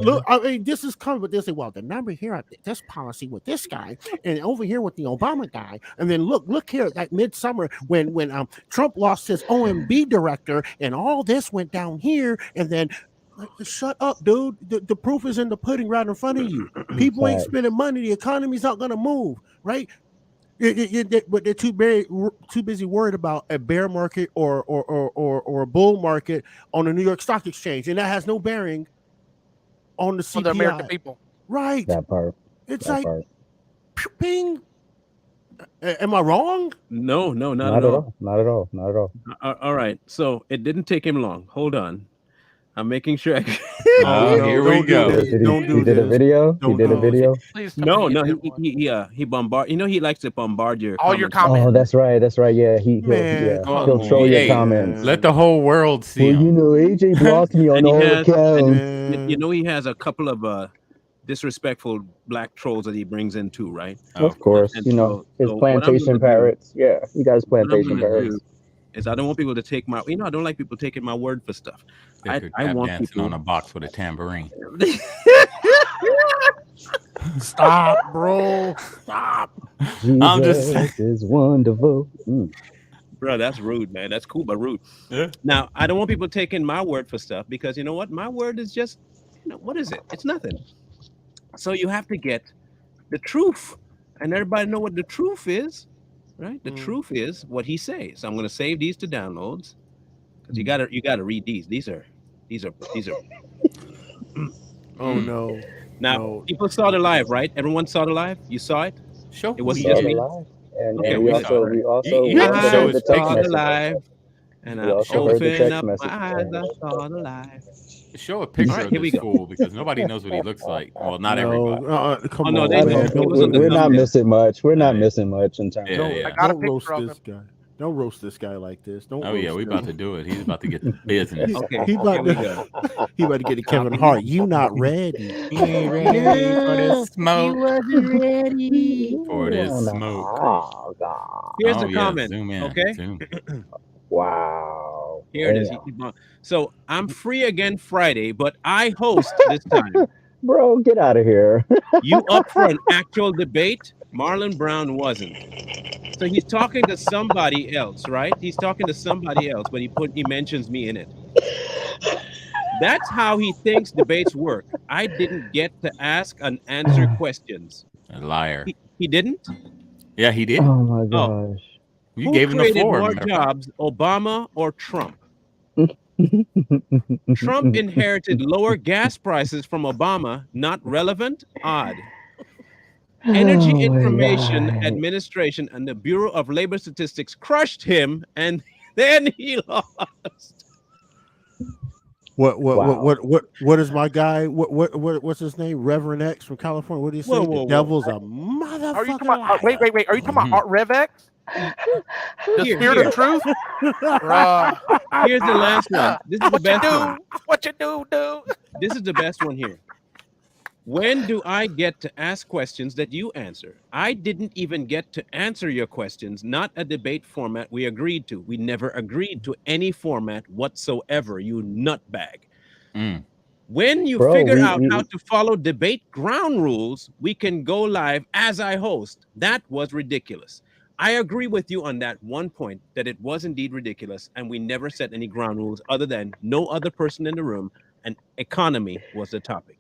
duh. I mean, this is coming, but they say, well, the number here, this policy with this guy, and over here with the Obama guy, and then look here, like midsummer when Trump lost his OMB director, and all this went down here, and then shut up, dude. The proof is in the pudding right in front of you. People ain't Facts. spending money. The economy's not going to move, right? But they're too busy worried about a bear market or a bull market on the New York Stock Exchange, and that has no bearing on the For the American CPI. people. Right? That part. It's That like part. ping. Am I wrong? No, not Not at at all. all. Not at all. Not at all. All right. So it didn't take him long. Hold on. I'm making sure. Oh, here we don't go. do this. Did Don't he do did a this. video? He Don't did a do this. video? Please tell me No, did one. he bombard. You know, he likes to bombard your All your comments. comments. Oh, that's right. That's right. Yeah, Man, come he'll troll your Hey, comments. let the whole world see Well, you him. know, AJ blocked me on And he all has, accounts. and you know, he has a couple of disrespectful black trolls that he brings in too, right? Oh, Of course, And you know, his so what I'm plantation gonna do, parrots. Yeah, you guys what I'm plantation gonna parrots. do is I don't want people to take my, I don't like people taking my word for stuff. Thicker I tap want dancing people. on a box with a tambourine. stop, bro. Stop. I'm just Jesus is wonderful. Bro, that's rude, man. That's cool, but rude. Yeah. Now, I don't want people taking my word for stuff because you know what? My word is just, what is it? It's nothing. So you have to get the truth, and everybody know what the truth is, right? The truth is what he says. So I'm going to save these to downloads because you gotta read these. These are. Oh no. Now, No. people saw the live, right? Everyone saw the live. You saw it. Show It We wasn't saw just the me. live, and Okay, we we saw also it. we You also show heard his the text saw the message. live, and We I also heard the opened text up message. my eyes. I saw the live. Show a picture right, of here we this go. fool because nobody knows what he looks like. Well, not everybody. No, come Oh, no, on, they man. know. It was on the We're not thumbnail. missing much. We're not Yeah. missing much in terms Yeah, of yeah. I got a Don't roast picture of this him. guy. Don't roast this guy like this. Don't. Oh roast yeah, we him. about to do it. He's about to get the business. Okay, He about here we to. go. He about to get to Kevin Hart. You not ready. He ain't ready for this smoke. wasn't ready. For this Oh, no. smoke. Oh, God. Here's Oh the yeah, comment. zoom in. Okay, Zoom. Wow. here it is. Damn. So I'm free again Friday, but I host this time. Bro, get out of here. You up for an actual debate? Marlon Brown wasn't. So he's talking to somebody else, right? He's talking to somebody else, but he mentions me in it. That's how he thinks debates work. I didn't get to ask and answer questions. A liar. He didn't? Yeah, he did. Oh, my Oh. gosh. You Who gave him the created floor. more matter of fact. jobs, Obama or Trump? Trump inherited lower gas prices from Obama. Not relevant? Odd. Energy Oh, my Information God. Administration and the Bureau of Labor Statistics crushed him, and then he lost. What is my guy? What's his name? Reverend X from California. What do you say? Whoa, The whoa, whoa. devil's a Are you motherfucking talking about? liar. Wait. Are you talking about Art Revex? The Here, spirit here. of truth? Bruh. Here's the last one. This is the What you best one. do? What you do, dude? This is the best one here. When do I get to ask questions that you answer? I didn't even get to answer your questions, not a debate format we agreed to. We never agreed to any format whatsoever, you nutbag. Mm. When you Bro, figure we- out we- how to follow debate ground rules, we can go live as I host. That was ridiculous. I agree with you on that one point that it was indeed ridiculous, and we never set any ground rules other than no other person in the room and economy was the topic.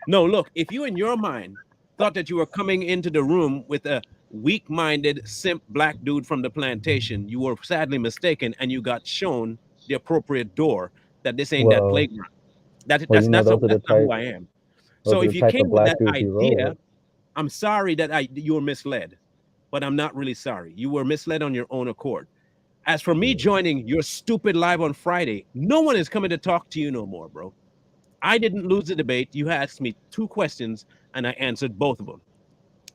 No, look, if you in your mind thought that you were coming into the room with a weak-minded, simp black dude from the plantation, you were sadly mistaken, and you got shown the appropriate door that this ain't that Well, playground. well, you know, That's not who I am. those So are if the you type of came with black that dudes you roll idea, with. I'm sorry that you were misled, but I'm not really sorry. You were misled on your own accord. As for me joining your stupid live on Friday, no one is coming to talk to you no more, bro. I didn't lose the debate. You asked me 2 questions and I answered both of them.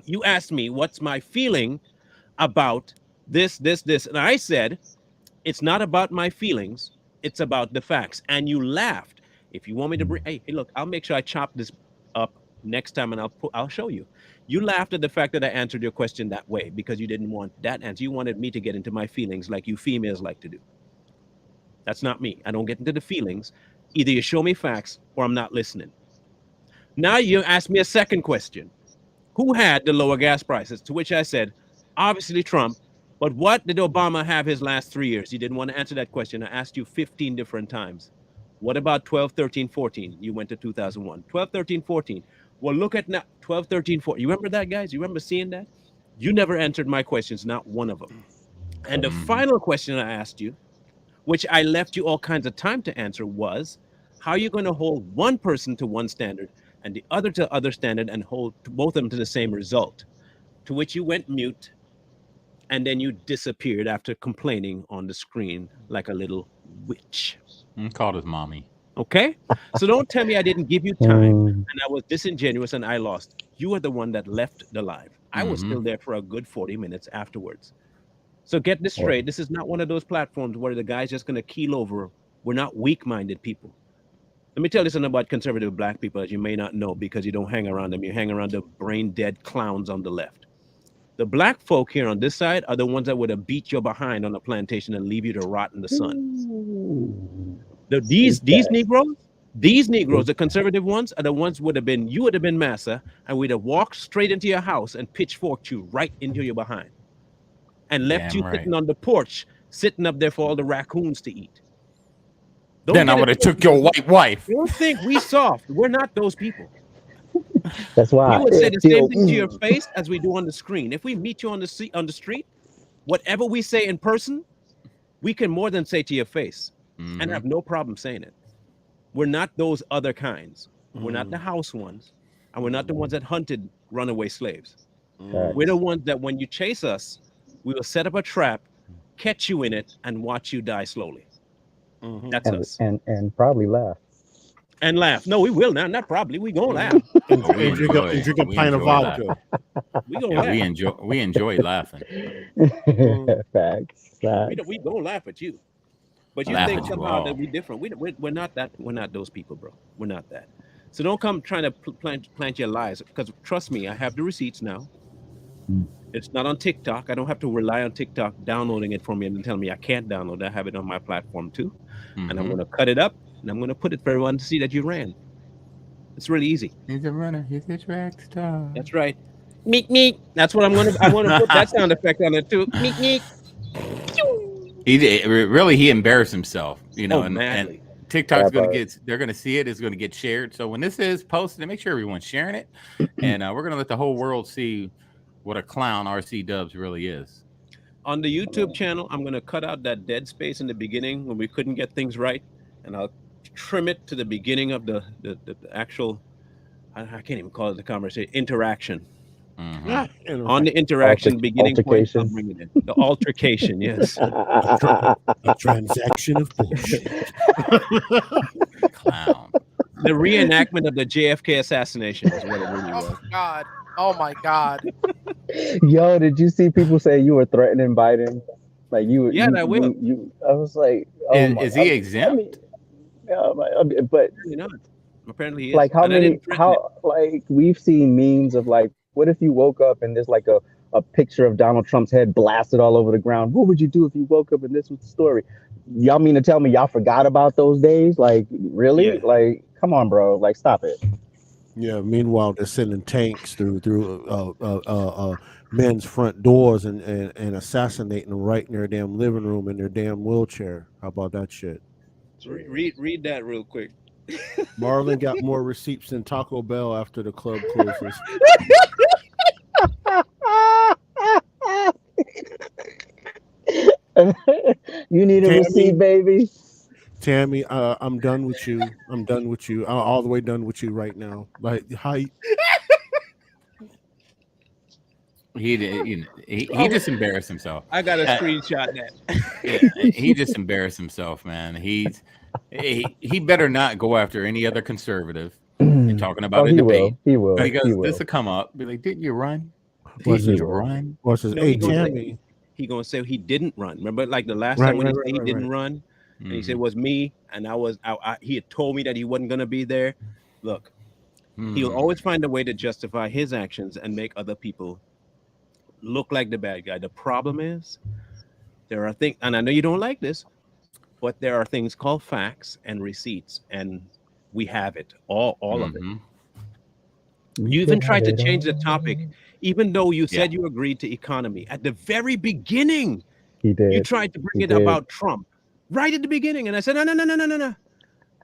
You asked me what's my feeling about this. And I said, it's not about my feelings, it's about the facts. And you laughed. If you want me to bring, hey, look, I'll make sure I chop this up next time and I'll show you. You laughed at the fact that I answered your question that way because you didn't want that answer. You wanted me to get into my feelings like you females like to do. That's not me. I don't get into the feelings. Either you show me facts or I'm not listening. Now you ask me a second question. Who had the lower gas prices? To which I said, obviously Trump. But what did Obama have his last 3 years? You didn't want to answer that question. I asked you 15 different times. What about 12, 13, 14? You went to 2001. 12, 13, 14. Well, look at now 12, 13, 14. You remember that, guys? You remember seeing that? You never answered my questions, not one of them. And the final question I asked you, which I left you all kinds of time to answer, was how are you going to hold one person to one standard and the other to other standard and hold both of them to the same result? To which you went mute and then you disappeared after complaining on the screen like a little witch. Called his mommy. Okay? So don't tell me I didn't give you time and I was disingenuous and I lost. You are the one that left the live. I was still there for a good 40 minutes afterwards. So get this straight. This is not one of those platforms where the guy's just going to keel over. We're not weak-minded people. Let me tell you something about conservative black people that you may not know because you don't hang around them. You hang around the brain-dead clowns on the left. The black folk here on this side are the ones that would have beat your behind on a plantation and leave you to rot in the sun. These Negroes, the conservative ones, are the ones you would have been massa, and we'd have walked straight into your house and pitchforked you right into your behind. And left you sitting on the porch, sitting up there for all the raccoons to eat. Then I would have took your white wife. Don't think we soft. We're not those people. That's why we would say the same thing to your face as we do on the screen. If we meet you on the street, whatever we say in person, we can more than say to your face, and have no problem saying it. We're not those other kinds. We're not the house ones, and we're not the ones that hunted runaway slaves. We're the ones that when you chase us, we will set up a trap, catch you in it, and watch you die slowly. That's us. And probably laugh. And laugh. No, we will not probably. We gonna laugh. And drink a pint of vodka. We enjoy laughing. Facts. We gonna laugh at you. But you think somehow that we're different. We're not that. We're not those people, bro. We're not that. So don't come trying to plant your lies. Because trust me, I have the receipts now. It's not on TikTok. I don't have to rely on TikTok downloading it for me and then telling me I can't download it. I have it on my platform too. And I'm going to cut it up and I'm going to put it for everyone to see that you ran. It's really easy. He's a runner. He's a track star. That's right. Meek, meek. That's what I want to put that sound effect on it too. Meek, meek. He embarrassed himself, you know, and TikTok's they're going to see it. It's going to get shared. So when this is posted, make sure everyone's sharing it. And we're going to let the whole world see what a clown RC Dubs really is. On the YouTube channel, I'm going to cut out that dead space in the beginning when we couldn't get things right. And I'll trim it to the beginning of the actual, I can't even call it the conversation, interaction. On the interaction beginning point, I'll bring it in. The altercation, yes. A transaction of bullshit. Clown. The reenactment of the JFK assassination is what it really was. Oh God. Oh my God. Yo, did you see people say you were threatening Biden? Like you? Yeah, I will. I was like, is he exempt? But you know, apparently he is. Like like we've seen memes of like, what if you woke up and there's like a picture of Donald Trump's head blasted all over the ground? What would you do if you woke up and this was the story? Y'all mean to tell me y'all forgot about those days? Like, really? Yeah. Like, come on, bro. Like, stop it. Yeah. Meanwhile, they're sending tanks through men's front doors and assassinating them right in their damn living room in their damn wheelchair. How about that shit? Read that real quick. Marlon got more receipts than Taco Bell after the club closes. You need a Tammy, receipt, baby. Tammy, I'm done with you. I'm done with you. I'm all the way done with you right now. Like, how? He did. He just embarrassed himself. I got a screenshot that. Yeah, he just embarrassed himself, man. He better not go after any other conservative and talking about a he debate. will. He will. Because He will. this will come up. Be like, didn't you run? What's Didn't his, you run? what's his, No, hey, he gonna say Tammy. he gonna say he didn't run. Remember, like the last Right, time when right, he right, said he right, didn't right. run, and he said it was me, and he had told me that he wasn't gonna be there. Look, he'll always find a way to justify his actions and make other people look like the bad guy. The problem is there are things, and I know you don't like this, but there are things called facts and receipts, and we have it all of it. You even tried to change the topic, even though you said you agreed to economy at the very beginning. He did. You tried to bring it about Trump right at the beginning, and I said, no.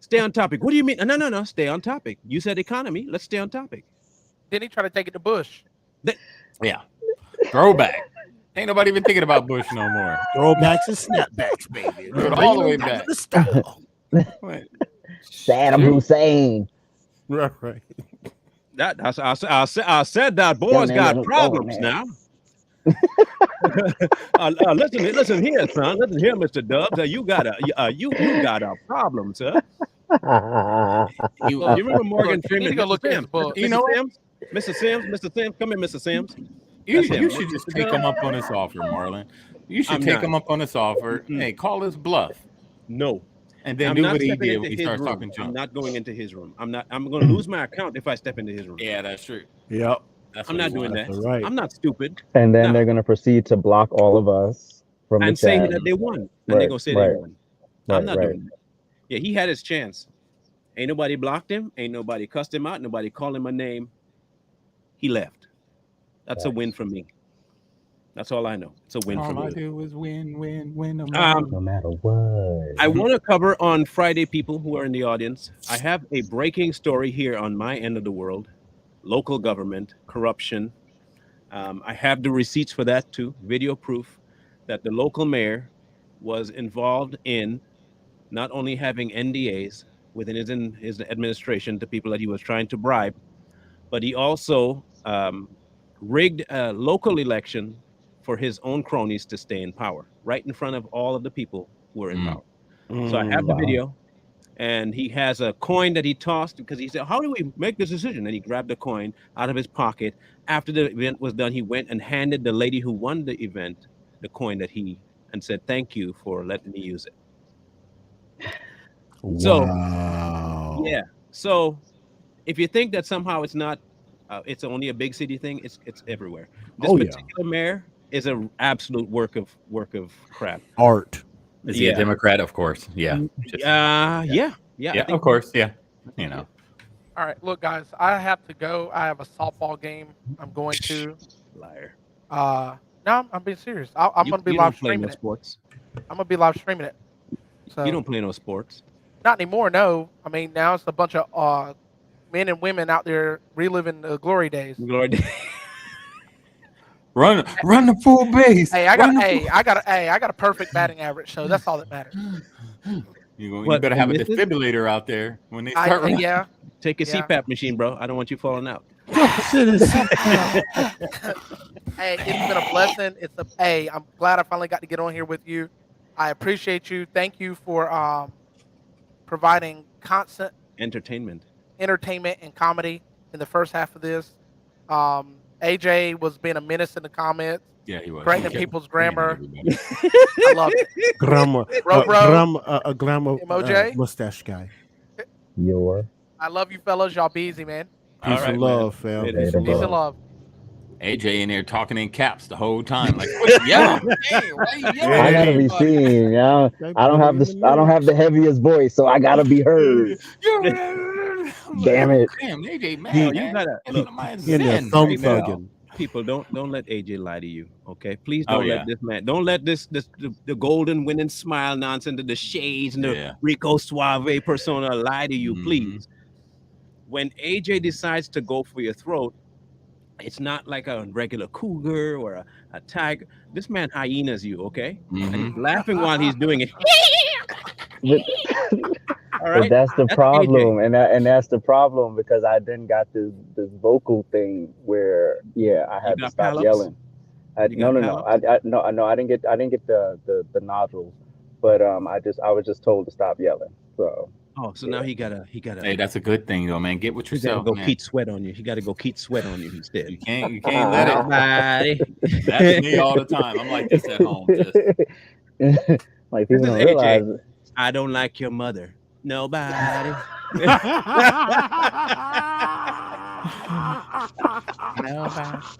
Stay on topic. What do you mean? No. Stay on topic. You said economy. Let's stay on topic. Then he tried to take it to Bush. Yeah. Throwback. Ain't nobody even thinking about Bush no more. Throwbacks and snapbacks, baby. Go all the way back. The style. Saddam Hussein. Right. I said that boys got problems now. Listen here, son. Listen here, Mr. Dubs. You got a problem, sir. You remember Morgan Freeman? You look at book. You know Sims? Mr. Sims, come here, Mr. Sims. You should just take him up on this offer, Marlon. You should take him up on this offer. Hey, call his bluff. No. And then do what he did when he starts talking junk. I'm not going into his room. I'm going to lose my account if I step into his room. Yeah, that's true. Yep. I'm not doing that. Right. I'm not stupid. And then they're going to proceed to block all of us from and the say chat. that they won. And they're going to say they won. I'm not doing that. Yeah, he had his chance. Ain't nobody blocked him. Ain't nobody cussed him out. Nobody called him a name. He left. That's a win for me. That's all I know. It's a win for me. All I do is win. No matter what. I want to cover on Friday, people who are in the audience. I have a breaking story here on my end of the world. Local government, corruption. I have the receipts for that too. Video proof that the local mayor was involved in not only having NDAs within his administration to people that he was trying to bribe, but he also rigged a local election for his own cronies to stay in power, right in front of all of the people who were in power. So I have the video, and he has a coin that he tossed because he said, how do we make this decision? And he grabbed the coin out of his pocket. After the event was done, he went and handed the lady who won the event the coin and said, thank you for letting me use it. Wow. So, yeah. So if you think that somehow it's not, it's only a big city thing, it's everywhere. This particular mayor is an absolute work of crap. Art. Is he a Democrat? Of course. Yeah. Yeah. Of course. Yeah. You know. All right, look, guys, I have to go. I have a softball game. I'm going to. Liar. No, I'm being serious. I'm going to be live streaming it. Sports. I'm going to be live streaming it. So you don't play no sports. Not anymore. No. I mean, now it's a bunch of men and women out there reliving the glory days. Glory days. Run the full base. Hey, I got a perfect batting average, so that's all that matters. You better have a defibrillator out there when they start running. Yeah. Take a CPAP machine, bro. I don't want you falling out. Hey, it's been a blessing. I'm glad I finally got to get on here with you. I appreciate you. Thank you for providing constant entertainment and comedy in the first half of this. AJ was being a menace in the comments. Yeah, he was. Correcting people's grammar. I love it. Grammar. A glamour mustache guy. I love you fellas. Y'all be easy, man. Peace and love, fam. Peace and love. AJ in there talking in caps the whole time. Like, what yelling? Hey, why you yelling? I gotta be seen. Yeah, I don't have the heaviest voice, so I gotta be heard. Damn it! Damn, AJ, man, you gotta look. Thumb thugging. people, don't let AJ lie to you. Okay, please Oh don't yeah. let this man. Don't let the golden winning smile nonsense, the shades, and the Yeah. Rico Suave persona lie to you. Mhm. Please. When AJ decides to go for your throat, it's not like a regular cougar or a tiger. This man hyenas you, okay? And he's Mhm. laughing while he's doing it. But, All but right, that's the that's AJ. problem, and that's the problem because I then got this vocal thing where I You had to got stop polyps. yelling. You No, got no, no. polyps. No, I didn't get the nodules, but I was just told to stop yelling. So Oh, so yeah. now he Hey, gotta that's a good thing though, man. Get with yourself, go man. Keith Sweat on you. He gotta go Keith Sweat on you instead. You can't let it. Nobody. That's me all the time. I'm like this at home. Just Like This people is don't AJ. realize. I don't like your mother. Nobody.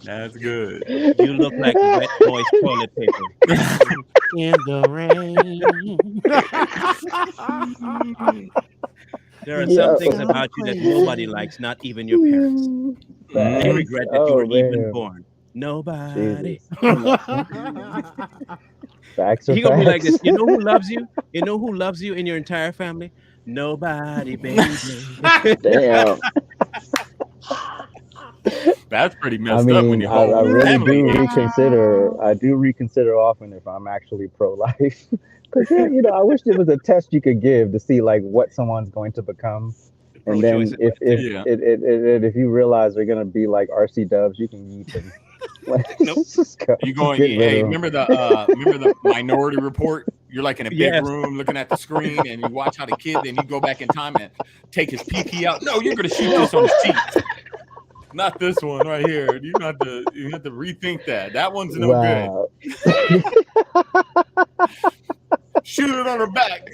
that's good. You look like wet boys toilet paper. In the rain. There are some Yo. things about you that nobody likes, not even your parents. They Mhm. Facts. regret that you Oh were even man, born. Nobody. Jesus. Facts are He gonna be like this. facts. You know who loves you? You know who loves you in your entire family? Nobody, baby. Damn. That's pretty I messed up when mean, your I whole really family do hates you. reconsider. I do reconsider often if I'm actually pro-life, because I wish there was a test you could give to see like what someone's going to become, and Pro-choice then is if best thing. Yeah. if you realize they're gonna be like RC Dubs, you can eat them. Like, Nope. just go, You just going? get rid Hey, of them. remember the Minority Report? You're like in a big Yes. room looking at the screen, and you watch how the kid. Then you go back in time and take his PP out. No, you're gonna shoot this on his cheeks. Not this one right here. You have to rethink that. That one's no good. Wow. Shoot it on her back.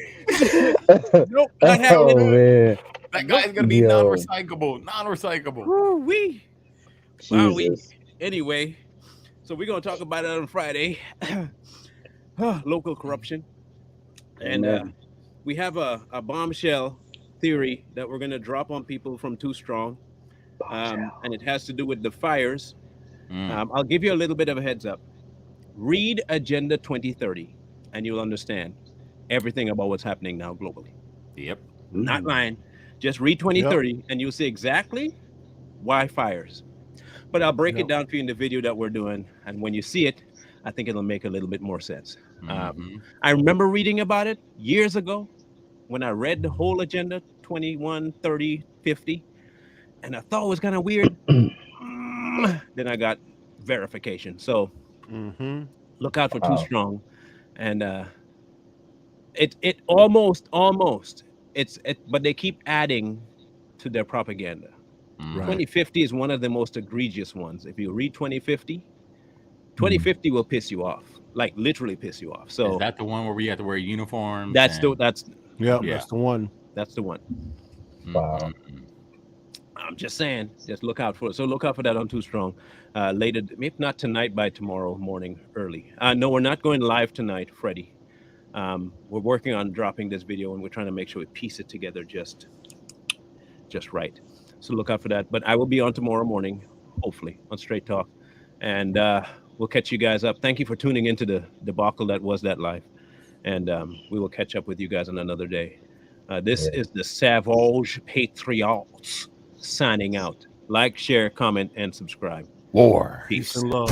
Nope, not happening. Oh man. That Nope. guy's gonna be Yo. non-recyclable. Woo-wee. Wow, Jesus. anyway, so we're gonna talk about it on Friday. Local corruption. And Amen. we have a bombshell theory that we're gonna drop on people from Too Strong. And it has to do with the fires. I'll give you a little bit of a heads up. Read Agenda 2030, and you'll understand everything about what's happening now globally. Yep. Not lying. Just read 2030, and you'll see exactly why fires. But I'll break it down for you in the video that we're doing, and when you see it, I think it'll make a little bit more sense. I remember reading about it years ago when I read the whole agenda 21, 30, 50, and I thought it was kind of weird. Then I got verification. So look out for Too Strong. And it almost but they keep adding to their propaganda. 2050 is one of the most egregious ones. If you read 2050 will piss you off, like literally piss you off. So is that the one where we have to wear uniforms? That's the one. That's the one. Wow. I'm just saying, just look out for it. So look out for that on Too Strong. Later, if not tonight, by tomorrow morning early. No, we're not going live tonight, Freddie. We're working on dropping this video, and we're trying to make sure we piece it together just right. So look out for that. But I will be on tomorrow morning, hopefully, on Straight Talk. And we'll catch you guys up. Thank you for tuning into the debacle that was that live. And we will catch up with you guys on another day. This is the Savage Patriots signing out. Like, share, comment, and subscribe. War. Peace. And love.